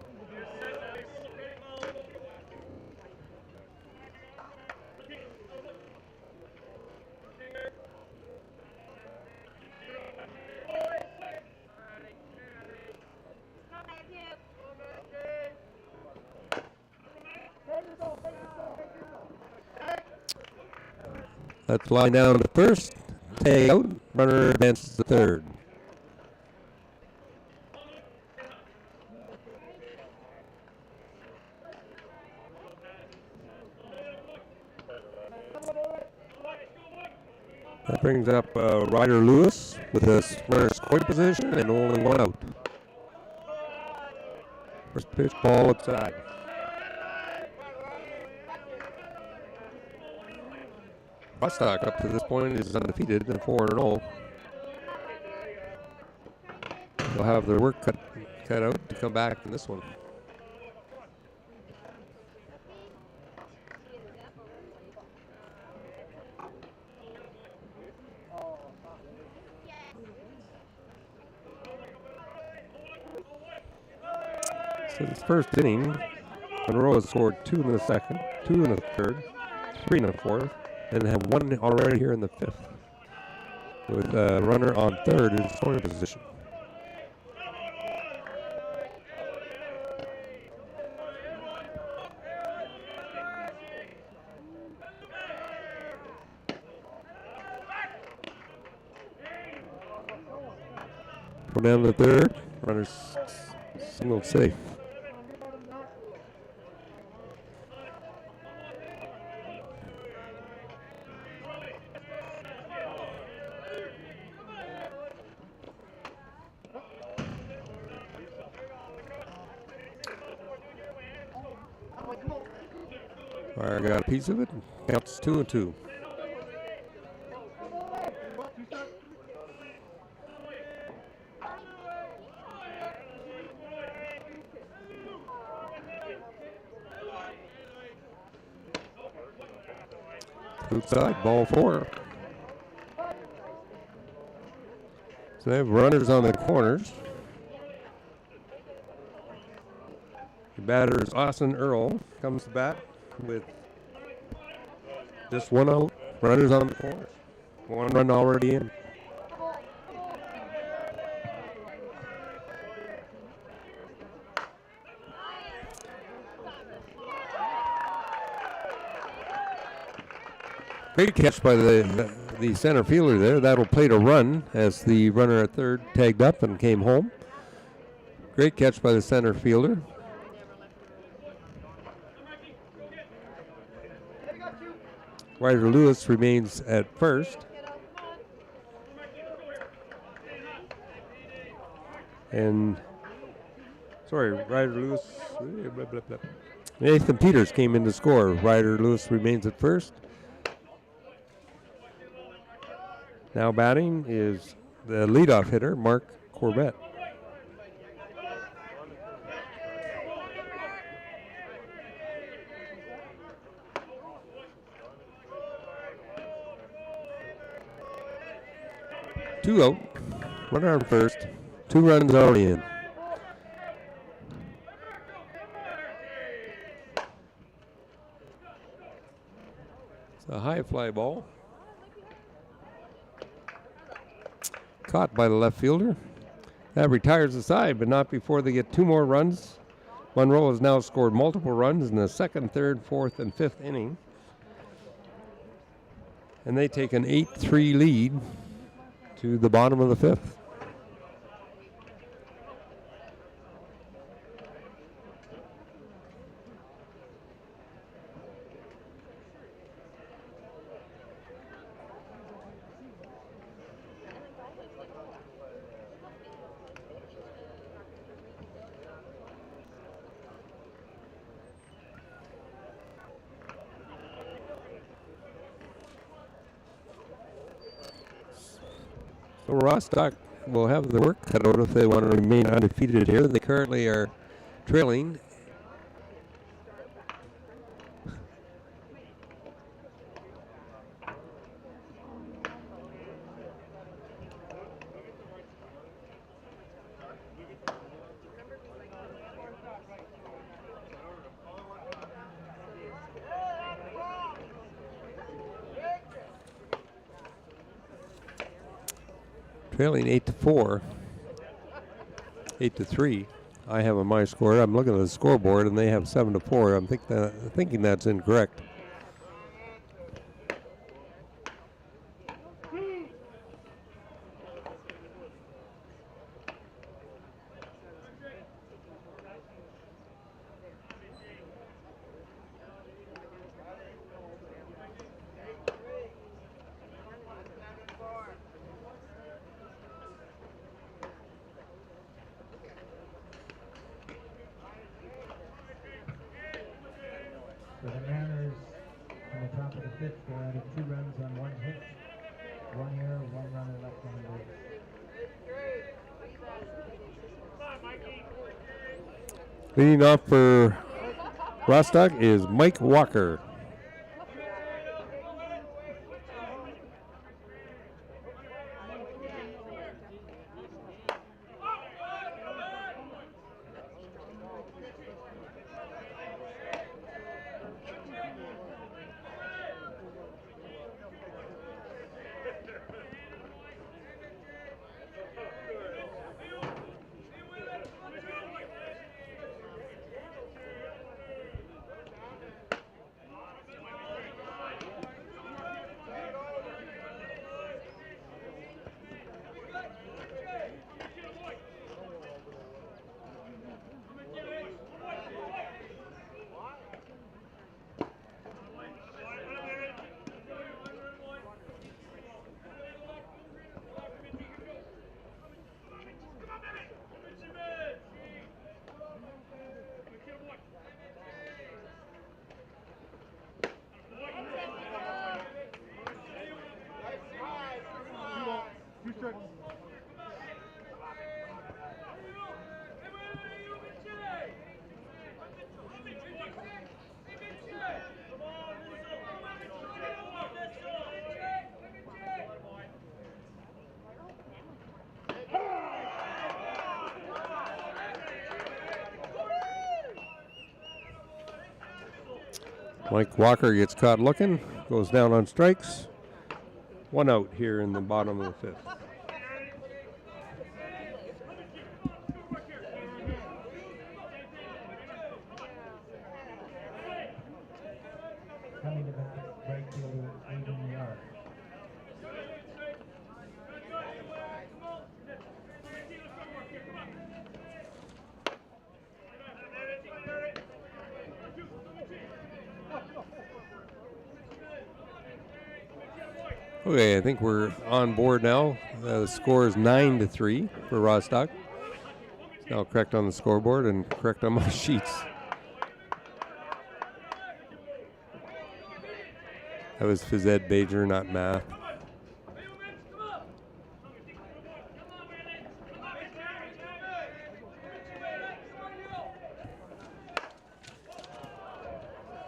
That's line down to first. Tag out. Runner advances to third. That brings up Ryder Lewis with a runner scoring position and only 1 out. First pitch, ball outside. Rostock up to this point is undefeated and 4-0. They'll have their work cut out to come back in this one. Since first inning, Monroe has scored 2 in the second, 2 in the third, 3 in the fourth, and have 1 already here in the fifth, with a runner on third in scoring position. Go down to third, runner's single safe. I got a piece of it. Counts 2-2. Outside, ball 4. So they have runners on the corners. The batter is Austin Earl. Comes to bat with just 1 out. Runners on the corners. 1 run already in. Great catch by the center fielder there. That'll play to run as the runner at third tagged up and came home. Great catch by the center fielder. Ryder Lewis remains at first. And, sorry, Ryder Lewis. Blah, blah, blah. Nathan Peters came in to score. Ryder Lewis remains at first. Now batting is the leadoff hitter, Mark Corbett. Two out, runner on first, 2 runs already in. It's a high fly ball. Caught by the left fielder. That retires the side, but not before they get 2 more runs. Monroe has now scored multiple runs in the second, third, fourth, and fifth inning. And they take an 8-3 lead to the bottom of the fifth. So Rostock will have the work cut out if they want to remain undefeated here. They currently are trailing. Trailing 8-4, 8-3. I have on my score. I'm looking at the scoreboard, and they have 7-4. I'm thinking that's incorrect. For the Mariners, on the top of the fifth, they added 2 runs on 1 hit, 1 error, 1 runner left on base. Leading off for Rostock is Mike Walker. Mike Walker gets caught looking, goes down on strikes. 1 out here in the bottom of the fifth. Coming to bat, right fielder, Aiden Okay, I think we're on board now. The score is 9-3 for Rostock. It's now correct on the scoreboard and correct on my sheets. That was phys ed major, not math.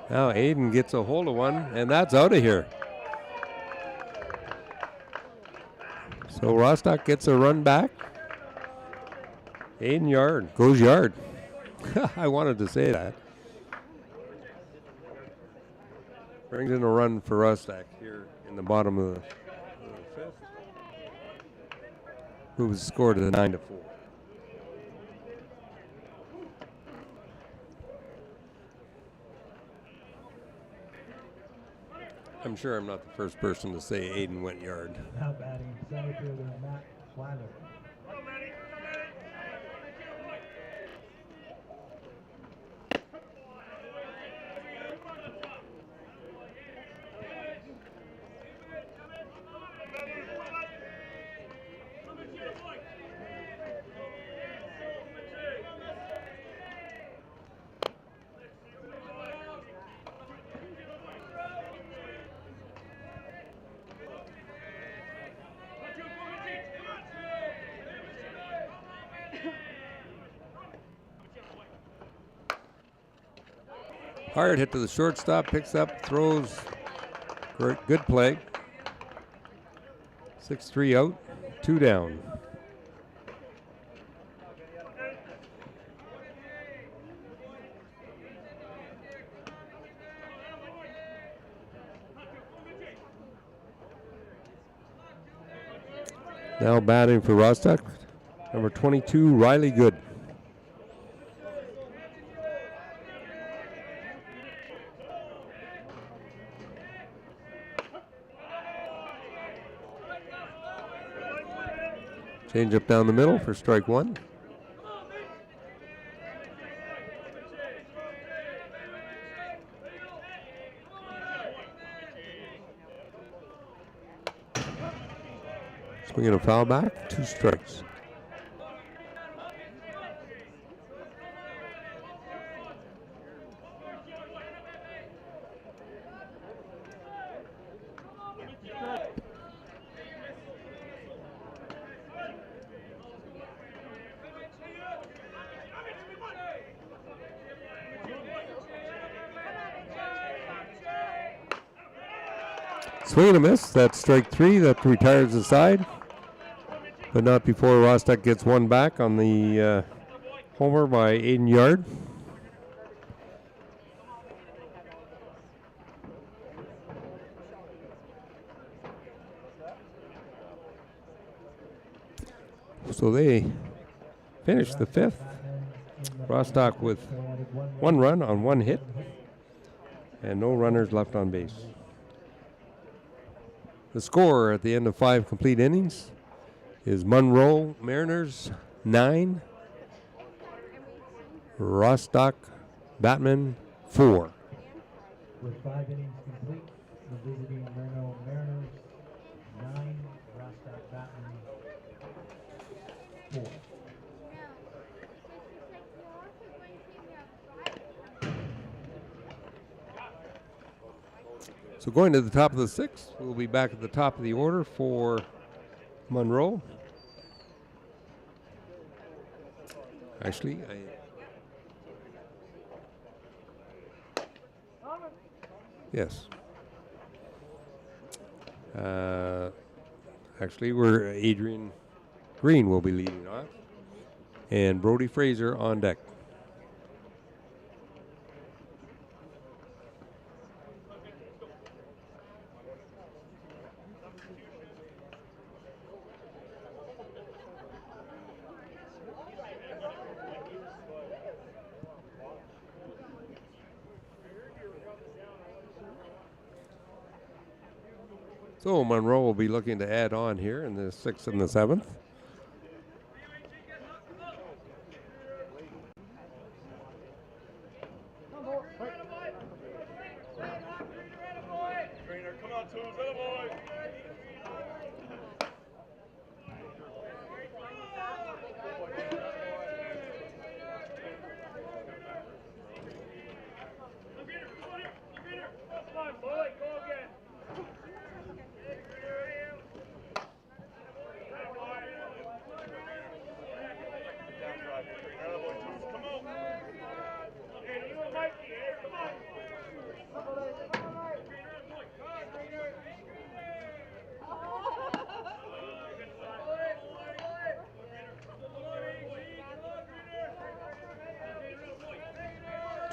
Now Aiden gets a hold of one, and that's out of here. So Rostock gets a run back. Aiden Yard goes yard. I wanted to say that. Brings in a run for Rostock here in the bottom of the fifth. Who was scored at 9-4. I'm sure I'm not the first person to say Aiden went yard. Now batting center fielder Matt Weiler. Hard hit to the shortstop, picks up, throws. Good play. 6-3 out, 2 down. Now batting for Rostock, number 22, Riley Good. Change up down the middle for strike one. Swinging a foul back, 2 strikes. Swing and a miss. That's strike 3. That retires the side. But not before Rostock gets one back on the homer by Aiden Yard. So they finished the fifth. Rostock with 1 run on 1 hit and no runners left on base. The score at the end of 5 complete innings is Monroe Mariners 9, Rostock Batman 4. With 5 innings complete, the visiting Monroe Mariners 9, Rostock Batman 4. So going to the top of the 6th, we'll be back at the top of the order for Monroe. Actually, yes. Actually, we're Adrian Green will be leading off, and Brody Fraser on deck. So Monroe will be looking to add on here in the 6th and the 7th.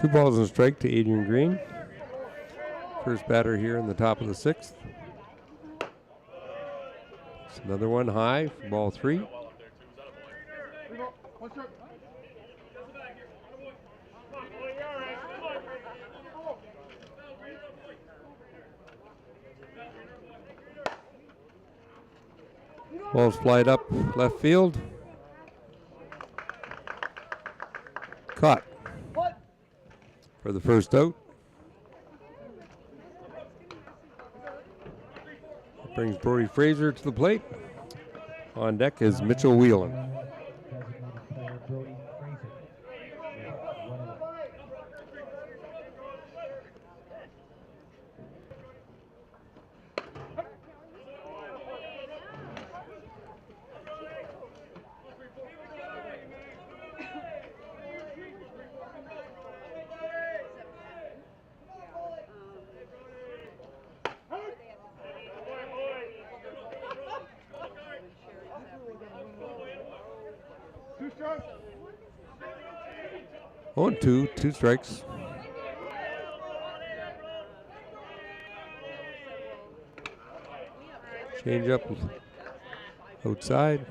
2 balls and a strike to Adrian Green. First batter here in the top of the 6th. It's another one high for ball 3. Ball's flied up left field. Caught for the first out. That brings Brody Fraser to the plate. On deck is Mitchell Whelan. Designated player Brody Fraser. On 2, 2 strikes. Change up outside.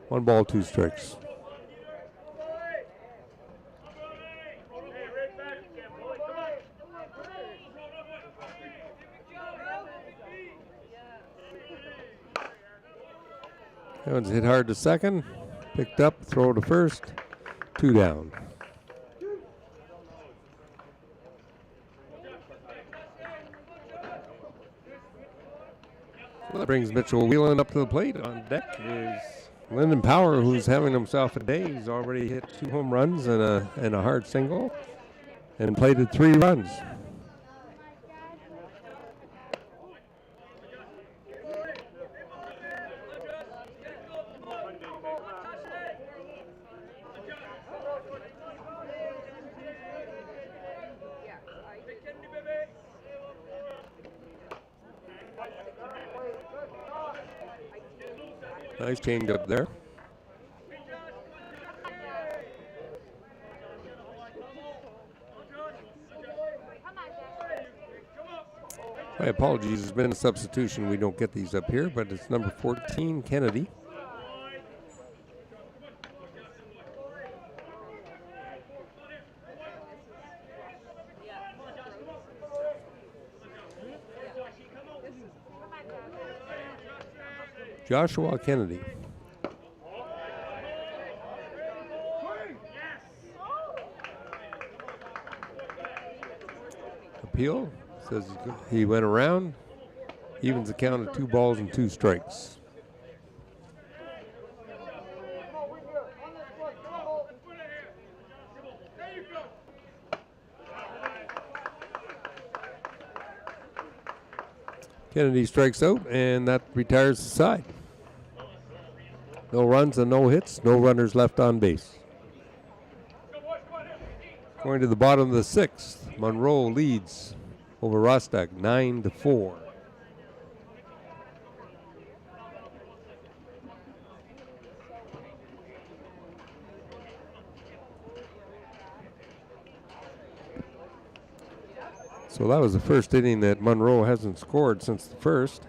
1 ball, 2 strikes. That one's hit hard to second. Picked up, throw to first. 2 down. Well, that brings Mitchell Whelan up to the plate. On deck is Lyndon Power, who's having himself a day. He's already hit 2 home runs and a hard single, and plated 3 runs. Nice change up there. My apologies, there's been a substitution. We don't get these up here, but it's number 14, Kennedy. Joshua Kennedy. Appeal says he went around. Evens the count of 2 balls and 2 strikes. Kennedy strikes out, and that retires the side. No runs and no hits, no runners left on base. Going to the bottom of the 6th, Monroe leads over Rostock 9-4. So that was the first inning that Monroe hasn't scored since the first.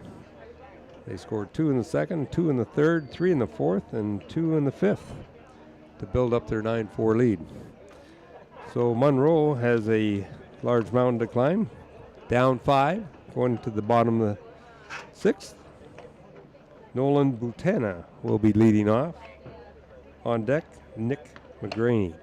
They scored 2 in the second, 2 in the third, 3 in the fourth, and 2 in the fifth to build up their 9-4 lead. So Monroe has a large mountain to climb, down 5, going to the bottom of the 6th. Nolan Butana will be leading off. On deck, Nick McGraney.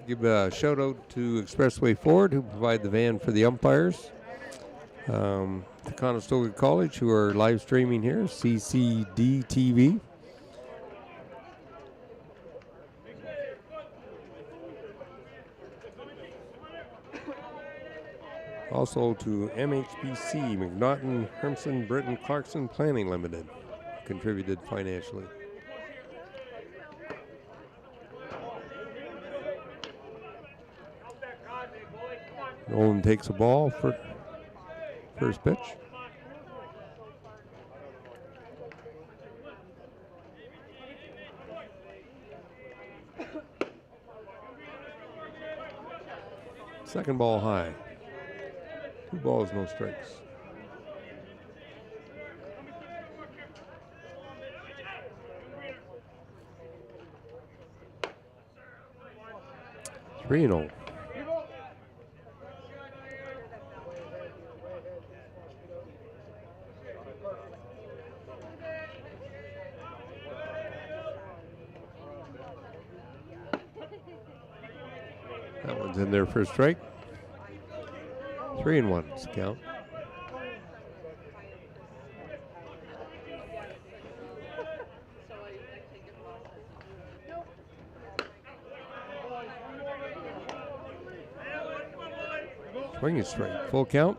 Give a shout out to Expressway Ford, who provide the van for the umpires. To Conestoga College, who are live streaming here, CCDTV. Also to MHBC, McNaughton, Hermson, Britton, Clarkson Planning Limited, contributed financially. Nolan takes a ball for first pitch. Second ball high. 2 balls, no strikes. Three and 0. That one's in there for a strike. 3 and 1 is the count. Swing is straight. Full count.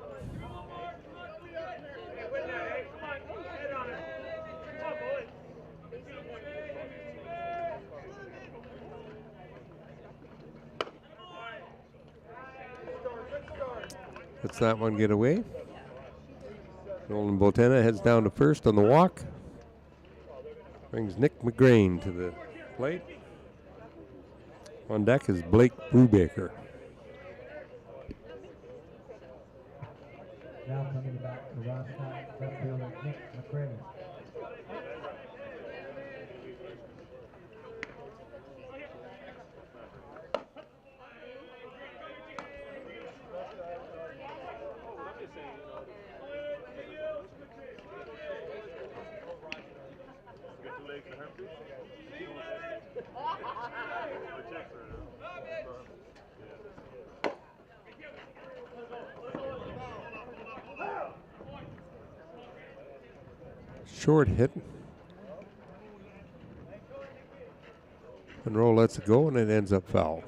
Lets that one get away. Nolan Botena heads down to first on the walk. Brings Nick McGrain to the plate. On deck is Blake Brubaker. Now coming back to Ross Scott, left fielder Nick McGrain. Short hit. Monroe lets it go and it ends up foul.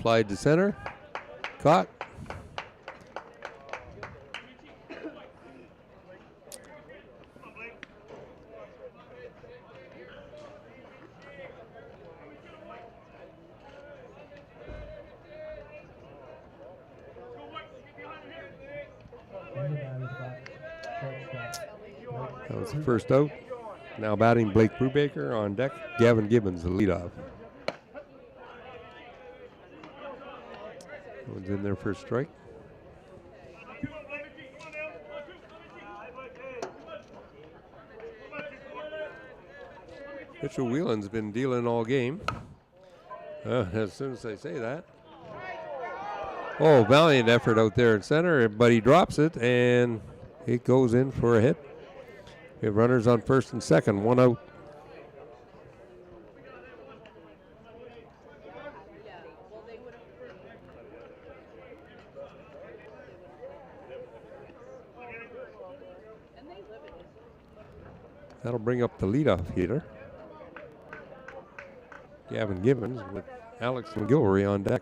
Slide to center. Caught. That was the first out. Now batting Blake Brubaker. On deck, Gavin Gibbons, the leadoff. One's in there for a strike. Mitchell Whelan's been dealing all game. As soon as I say that. Oh, valiant effort out there in center, but he drops it and it goes in for a hit. We have runners on first and second, 1 out. That'll bring up the leadoff hitter, Gavin Gibbons, with Alex McGilvery on deck.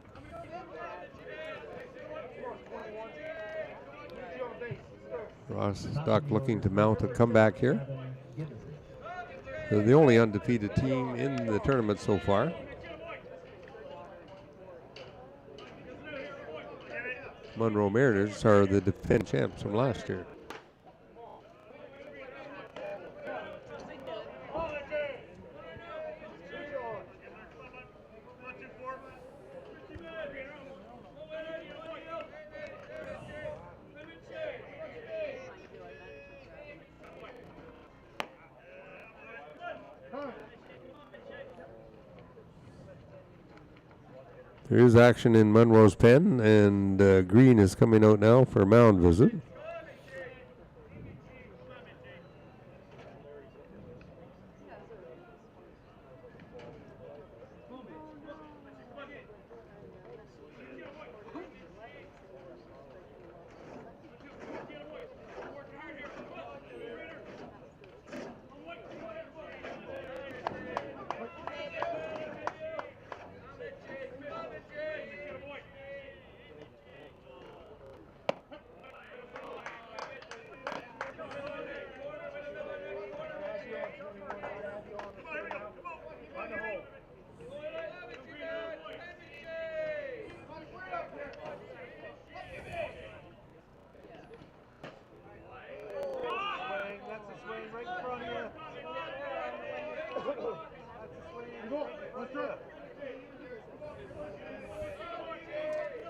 Ross Stock looking to mount a comeback here. They're the only undefeated team in the tournament so far. Monroe Mariners are the defending champs from last year. There is action in Monroe's pen, and Green is coming out now for a mound visit.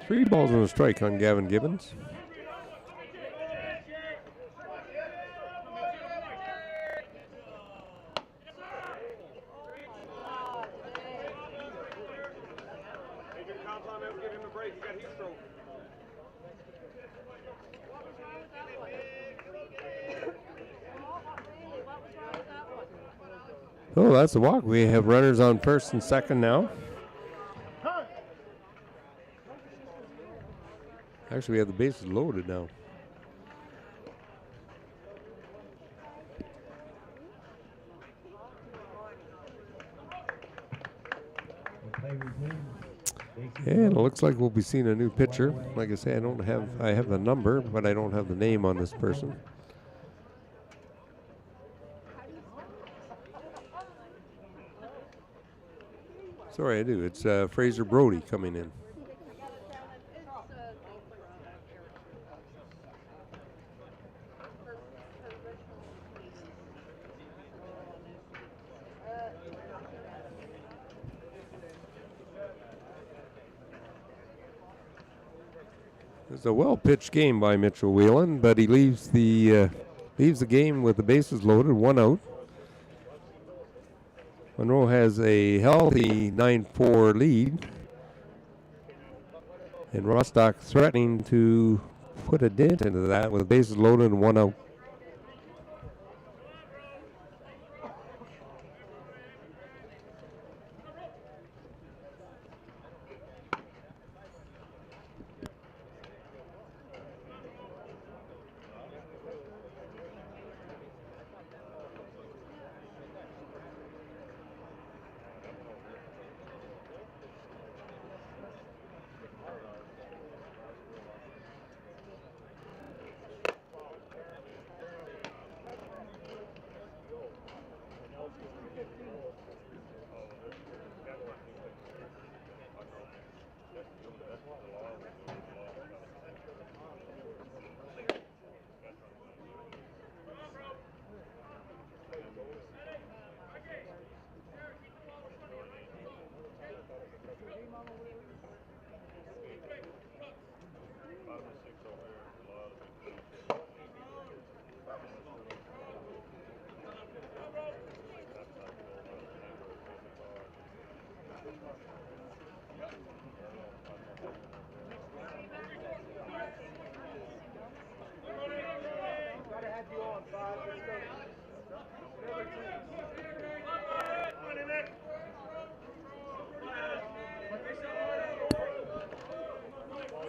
3 balls and a strike on Gavin Gibbons. Oh, that's a walk. We have runners on first and second now. Actually, we have the bases loaded now. And it looks like we'll be seeing a new pitcher. Like I say, I have the number, but I don't have the name on this person. Sorry, I do. It's Fraser Brody coming in. It's a well-pitched game by Mitchell Whelan, but he leaves the game with the bases loaded, 1 out. Monroe has a healthy 9-4 lead, and Rostock threatening to put a dent into that with bases loaded and 1 out.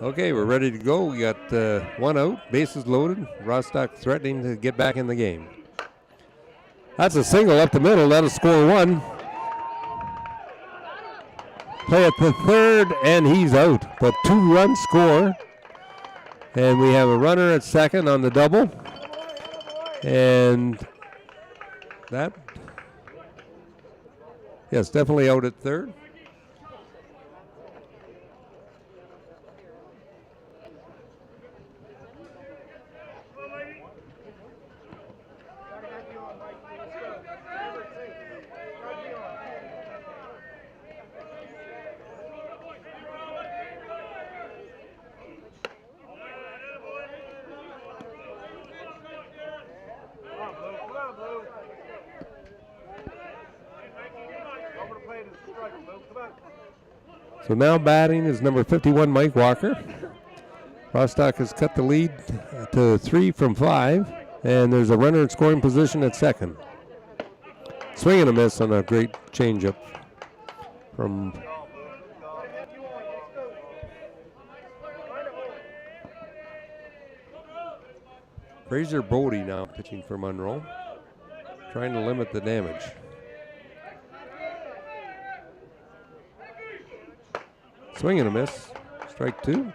Okay, we're ready to go. We got 1 out, bases loaded. Rostock threatening to get back in the game. That's a single up the middle. That'll score 1. Play at the third, and he's out. But 2-run score. And we have a runner at second on the double. And that, yes, definitely out at third. So now batting is number 51, Mike Walker. Rostock has cut the lead to 3 from 5, and there's a runner in scoring position at second. Swing and a miss on a great changeup from Fraser Brody now pitching for Monroe, trying to limit the damage. Swing and a miss. Strike 2.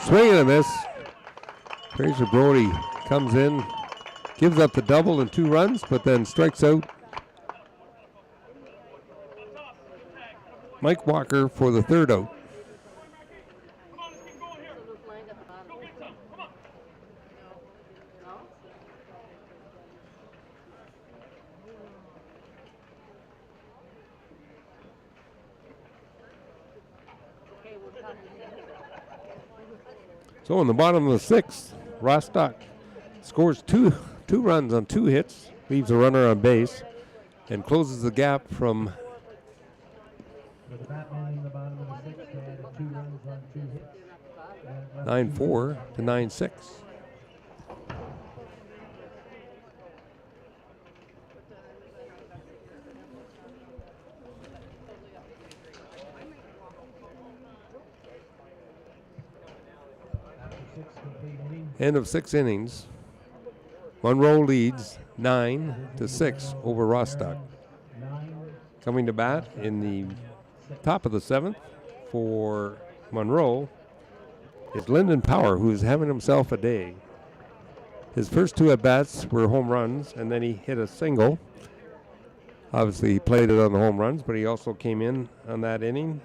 Swing and a miss. Fraser Brody comes in, gives up the double and 2 runs, but then strikes out. Mike Walker for the third out. So in the bottom of the sixth, Rostock scores two runs on 2 hits, leaves a runner on base, and closes the gap from With the Batman in the bottom of the sixth, they added 2 runs on 2 hits. 9-4 to 9-6. After 6 complete innings, End of 6 innings. Monroe leads 9-6 over Rostock. 9, Coming to bat in the top of the 7th for Monroe is Lyndon Power, who's having himself a day. His first 2 at-bats were home runs, and then he hit a single. Obviously, he played it on the home runs, but he also came in on that inning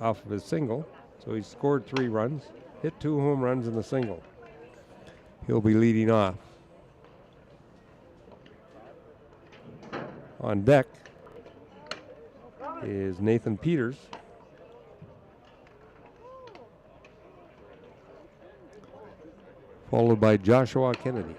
off of his single. So he scored 3 runs, hit 2 home runs and a single. He'll be leading off. On deck is Nathan Peters. Followed by Joshua Kennedy.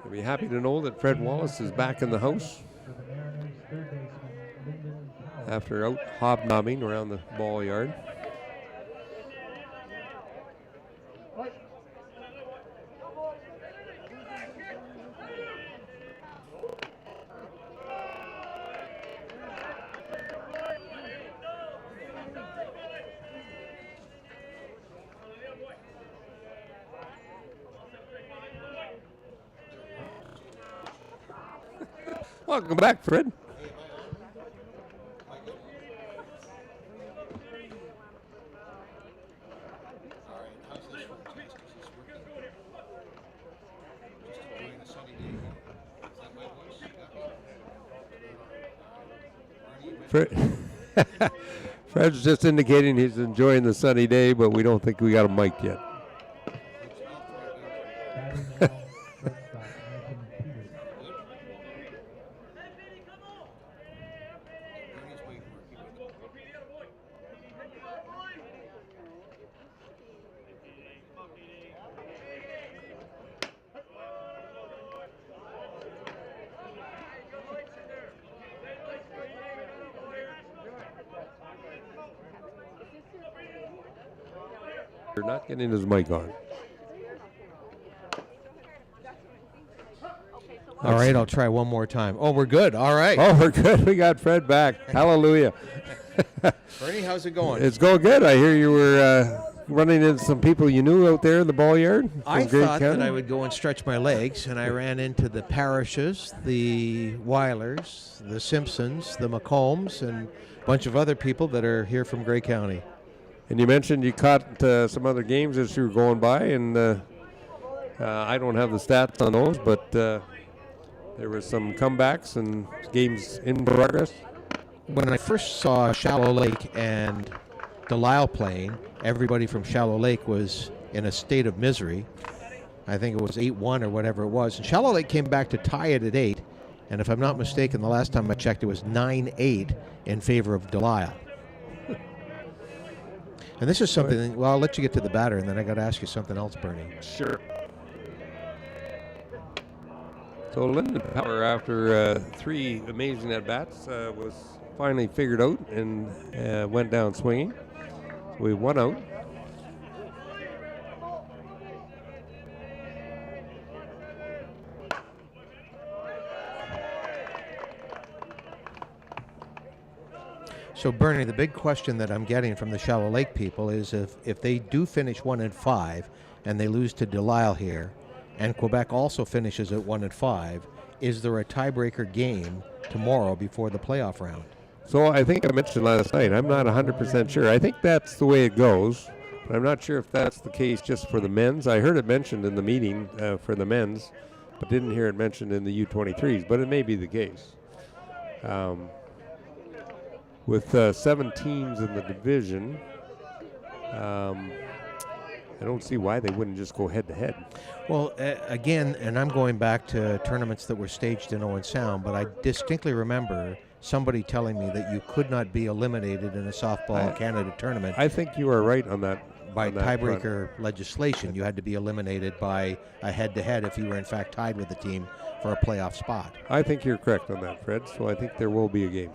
You'll be happy to know that Fred Wallace is back in the house for the Mariners, third baseman Lyndon Powell. after out hobnobbing around the ball yard. Welcome back, Fred. Fred's just indicating he's enjoying the sunny day, but we don't think we got him mic'd yet. Batting now, shortstop Nathan Peters. You're not getting his mic on. All right, I'll try one more time. Oh, we're good. All right. Oh, we're good. We got Fred back. Hallelujah. Bernie, how's it going? It's going good. I hear you were running into some people you knew out there in the ball yard. I from Grade thought County. that I would go and stretch my legs, and I ran into the Parishes, the Weilers, the Simpsons, the McCombs, and a bunch of other people that are here from Grey County. And you mentioned you caught some other games as you were going by, and I don't have the stats on those, but there were some comebacks and games in progress. When I first saw Shallow Lake and Delisle playing, everybody from Shallow Lake was in a state of misery. I think it was 8-1 or whatever it was. And Shallow Lake came back to tie it at 8. And if I'm not mistaken, the last time I checked, it was 9-8 in favor of Delisle. And this is something, well, I'll let you get to the batter, and then I got to ask you something else, Bernie. Sure. So Lyndon Power, after 3 amazing at-bats, was finally figured out and went down swinging. So we 1 out. So, Bernie, the big question that I'm getting from the Shallow Lake people is if they do finish 1-5 and they lose to Delisle here, and Quebec also finishes at 1-5, is there a tiebreaker game tomorrow before the playoff round? So I think I mentioned last night, I'm not 100% sure. I think that's the way it goes, but I'm not sure if that's the case just for the men's. I heard it mentioned in the meeting for the men's, but didn't hear it mentioned in the U23s, but it may be the case. With 7 teams in the division, I don't see why they wouldn't just go head-to-head. Well, again, and I'm going back to tournaments that were staged in Owen Sound, but I distinctly remember somebody telling me that you could not be eliminated in a softball Canada tournament. I think you are right on that. By tiebreaker legislation, you had to be eliminated by a head-to-head if you were in fact tied with the team for a playoff spot. I think you're correct on that, Fred, so I think there will be a game.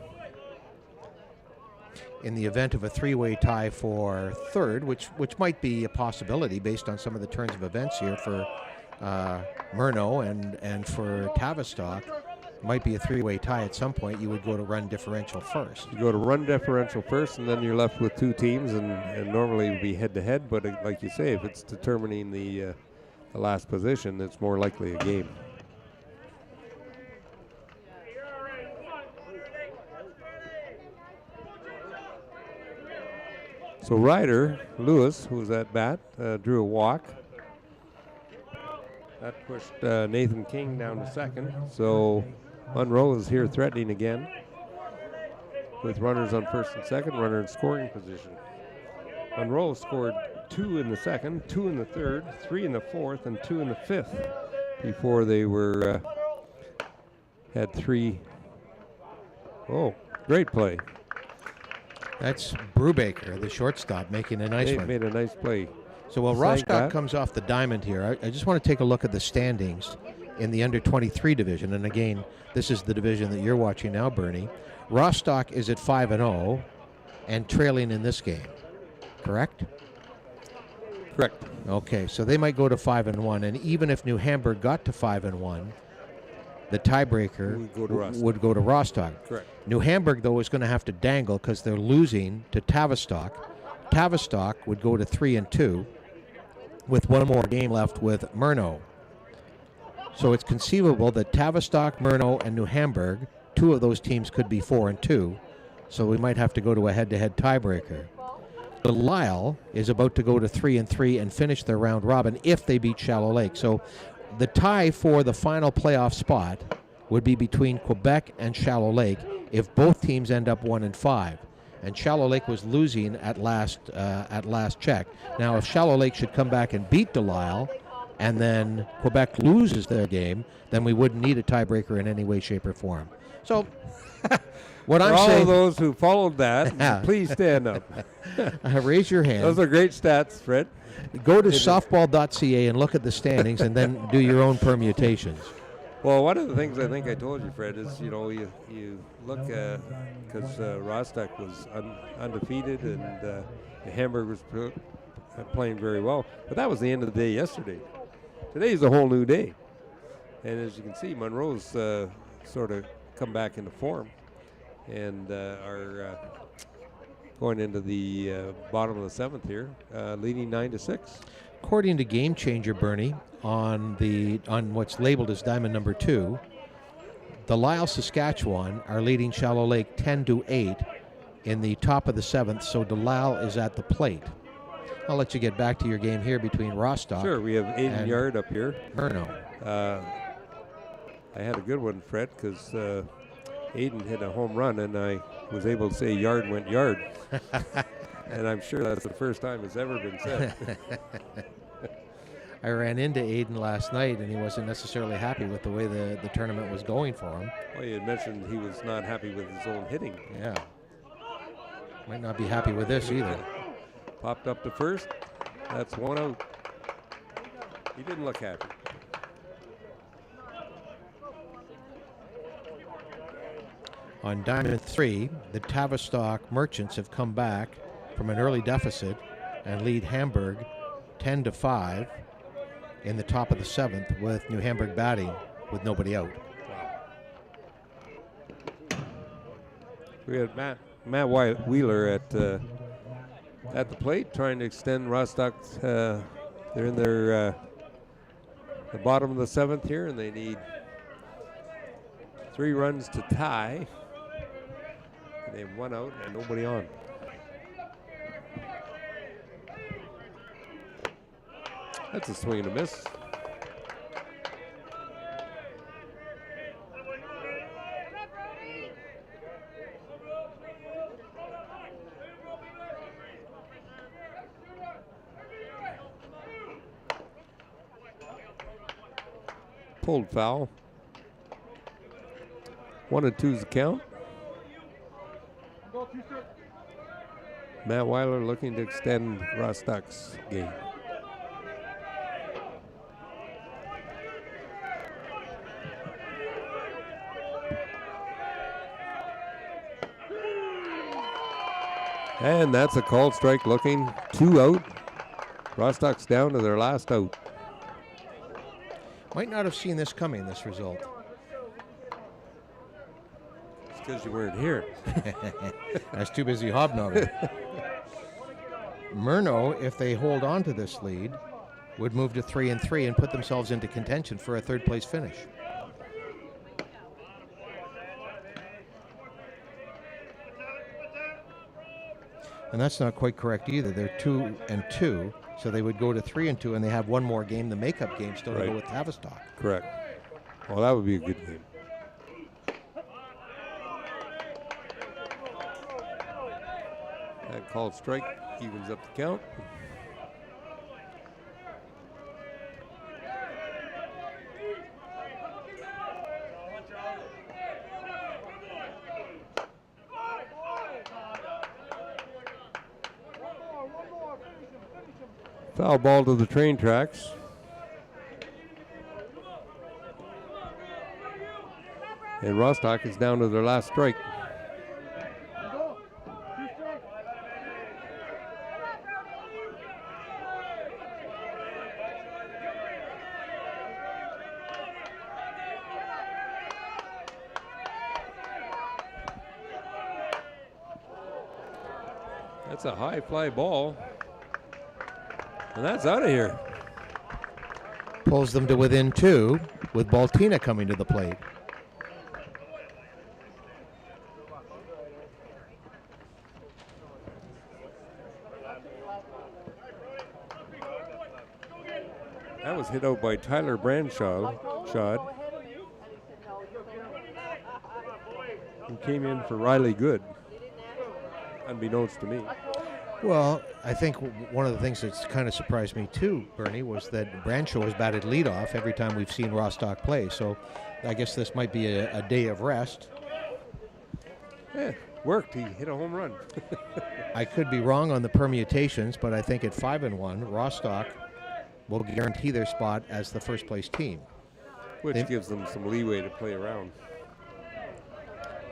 In the event of a 3-way tie for third, which might be a possibility based on some of the turns of events here for Murno and for Tavistock, might be a 3-way tie at some point. You would go to run differential first. You go to run differential first, and then you're left with 2 teams, and normally it would be head-to-head, but like you say, if it's determining the last position, it's more likely a game. So Ryder Lewis, who was at bat, drew a walk. That pushed Nathan King down to second. So Monroe is here threatening again with runners on first and second, runner in scoring position. Monroe scored 2 in the second, 2 in the third, 3 in the fourth, and 2 in the fifth before they were had 3. Oh, great play. That's Brubaker, the shortstop, making a nice one. Made a nice play. So while Rostock comes off the diamond here, I just want to take a look at the standings in the under-23 division. And again, this is the division that you're watching now, Bernie. Rostock is at 5-0 and trailing in this game, correct? Correct. Okay, so they might go to 5-1, and even if New Hamburg got to 5-1, the tiebreaker would go to Rostock. Correct. New Hamburg, though, is going to have to dangle because they're losing to Tavistock. Tavistock would go to 3-2 with one more game left with Murno. So it's conceivable that Tavistock, Murno, and New Hamburg, 2 of those teams could be 4-2. So we might have to go to a head-to-head tiebreaker. Delisle is about to go to 3-3 and finish their round robin if they beat Shallow Lake. So the tie for the final playoff spot would be between Quebec and Shallow Lake if both teams end up 1-5. And Shallow Lake was losing at last check. Now, if Shallow Lake should come back and beat Delisle, and then Quebec loses their game, then we wouldn't need a tiebreaker in any way, shape, or form. So, what I'm saying... For all of those who followed that, please stand up. Raise your hand. Those are great stats, Fred. Go to softball.ca and look at the standings and then do your own permutations. Well, one of the things I think I told you, Fred, is, you look at, because Rostock was undefeated and Hamburg was playing very well. But that was the end of the day yesterday. Today is a whole new day. And as you can see, Monroe's sort of come back into form and are going into the bottom of the 7th here, leading 9-6. According to Game Changer, Bernie, on what's labeled as diamond number 2, Delisle, Saskatchewan are leading Shallow Lake 10-8 in the top of the 7th, so Delisle is at the plate. I'll let you get back to your game here between Rostock. Sure, we have Aiden Yard up here. Murno. I had a good one, Fred, because Aiden hit a home run, and I was able to say Yard went yard. And I'm sure that's the first time it's ever been said. I ran into Aiden last night, and he wasn't necessarily happy with the way the tournament was going for him. Well, you had mentioned he was not happy with his own hitting. Yeah. Might not be happy with this either. Popped up to first. That's 1 out. He didn't look happy. On diamond 3, the Tavistock Merchants have come back from an early deficit and lead Hamburg 10-5 in the top of the 7th with New Hamburg batting with nobody out. We had Matt Wheeler at the plate trying to extend Rostock. They're in the bottom of the 7th here, and they need 3 runs to tie. They have one out and nobody on. That's a swing and a miss. Pulled foul. 1-2's the count. Matt Weiler looking to extend Rostock's game. And that's a called strike looking. 2 out. Rostock's down to their last out. Might not have seen this coming, this result. It's because you weren't here. I was too busy hobnobbing. Murno, if they hold on to this lead, would move to 3-3 and put themselves into contention for a third-place finish. And that's not quite correct either. They're 2-2, so they would go to 3-2, and they have one more game, the makeup game, still to go with Tavistock. Correct. Well, that would be a good game. That called strike evens up the count. Foul ball to the train tracks. And Rostock is down to their last strike. That's a high fly ball. And that's out of here. Pulls them to within 2 with Baltina coming to the plate. That was hit out by Tyler Branshaw. Who came in for Riley Good, unbeknownst to me. Well, I think one of the things that's kind of surprised me too, Bernie, was that Branshaw has batted leadoff every time we've seen Rostock play. So I guess this might be a day of rest. Yeah, worked. He hit a home run. I could be wrong on the permutations, but I think at 5-1, Rostock will guarantee their spot as the first place team. Which gives them some leeway to play around.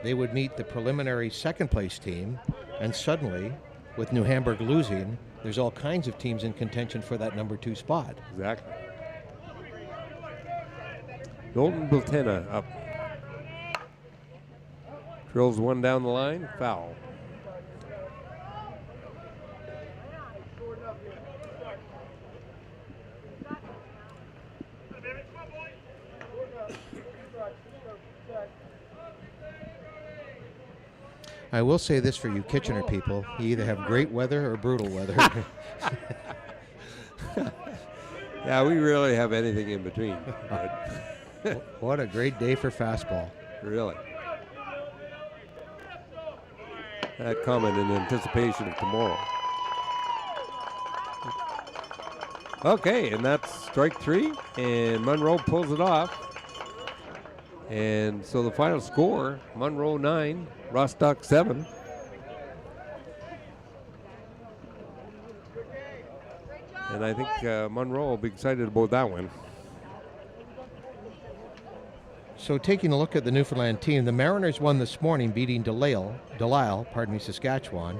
They would meet the preliminary second place team, and suddenly, with New Hamburg losing, there's all kinds of teams in contention for that number 2 spot. Exactly. Dalton Biltena up. Drills one down the line, foul. I will say this for you Kitchener people, you either have great weather or brutal weather. Yeah, we really have anything in between. What a great day for fastball. Really. That comment in anticipation of tomorrow. Okay, and that's strike 3, and Monroe pulls it off. And so the final score, Monroe 9, Rostock 7. And I think Monroe will be excited about that one. So taking a look at the Newfoundland team, the Mariners won this morning, beating Delisle, Saskatchewan,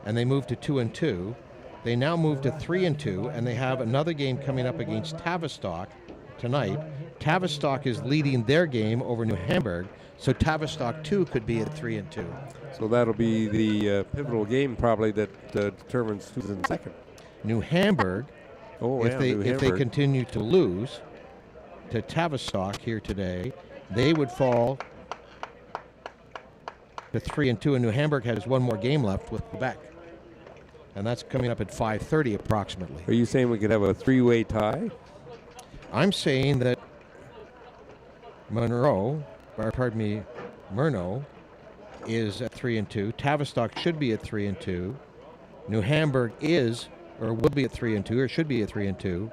and they moved to 2-2. They now move to 3-2, and they have another game coming up against Tavistock tonight. Tavistock is leading their game over New Hamburg, so Tavistock too could be at 3-2. So that'll be the pivotal game probably that determines who's in second. New Hamburg, if they continue to lose to Tavistock here today, they would fall to 3-2, and New Hamburg has one more game left with Quebec. And that's coming up at 5:30 approximately. Are you saying we could have a three-way tie? I'm saying that Murno is at 3-2. Tavistock should be at 3-2. New Hamburg is, or will be at 3-2, or should be at 3-2.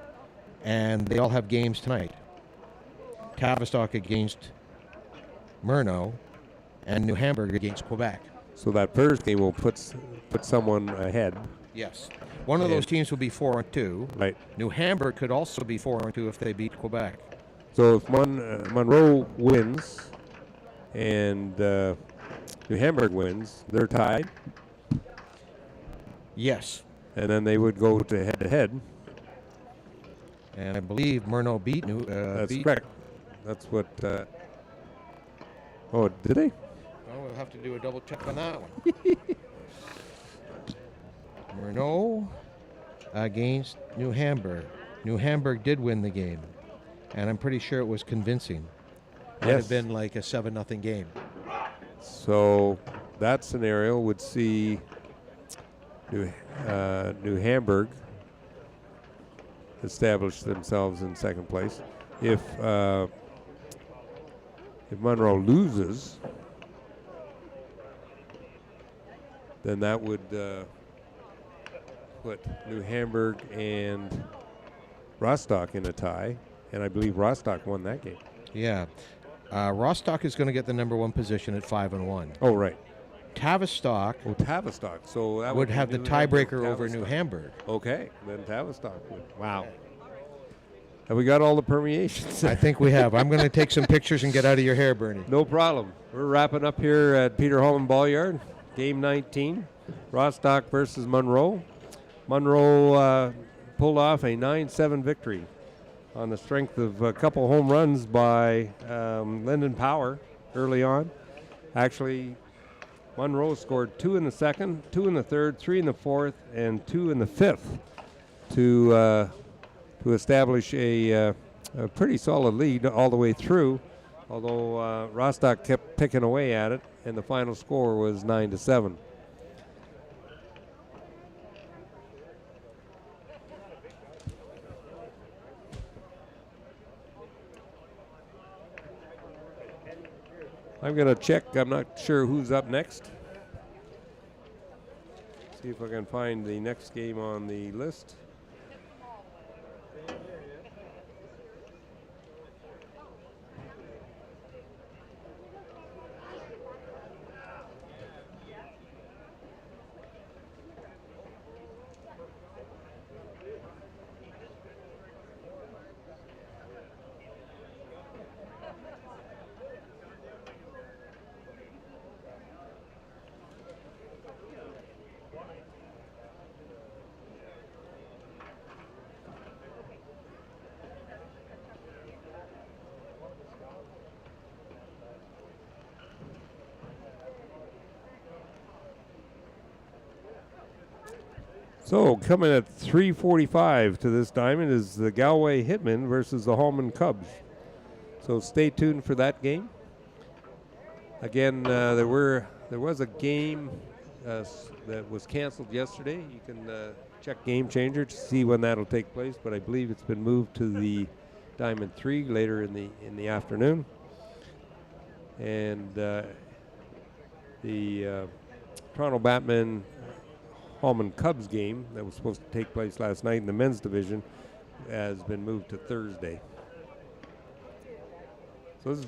And they all have games tonight. Tavistock against Murno, and New Hamburg against Quebec. So that first game will put someone ahead. Yes. One of those teams will be 4-2. Right. New Hamburg could also be 4-2 if they beat Quebec. So if Monroe wins and New Hamburg wins, they're tied. Yes. And then they would go to head-to-head. And I believe Murno beat New. That's correct. That's what. Oh, did they? Well, we'll have to do a double check on that one. Murno against New Hamburg. New Hamburg did win the game, and I'm pretty sure it was convincing. It would have been like a 7-0 game. So that scenario would see New Hamburg establish themselves in second place. If Monroe loses, then that would put New Hamburg and Rostock in a tie, and I believe Rostock won that game. Yeah. Rostock is going to get the number 1 position at 5-1. Oh, right. Tavistock Tavistock. So that would have the New tiebreaker Hamburg, over New Tavistock. Hamburg. Okay, then Tavistock would. Wow. Have we got all the permeations? I think we have. I'm going to take some pictures and get out of your hair, Bernie. No problem. We're wrapping up here at Peter Holman Ball Yard. Game 19, Rostock versus Monroe. Monroe pulled off a 9-7 victory on the strength of a couple home runs by Lyndon Power early on. Actually, Monroe scored 2 in the second, 2 in the third, 3 in the fourth, and 2 in the fifth to establish a pretty solid lead all the way through, although Rostock kept picking away at it, and the final score was 9-7. I'm going to check. I'm not sure who's up next. See if I can find the next game on the list. So coming at 3:45 to this diamond is the Galway Hitmen versus the Holman Cubs. So stay tuned for that game. Again, there was a game that was canceled yesterday. You can check Game Changer to see when that'll take place, but I believe it's been moved to the Diamond 3 later in the afternoon. And the Toronto Batman Holman Cubs game that was supposed to take place last night in the men's division has been moved to Thursday. So this is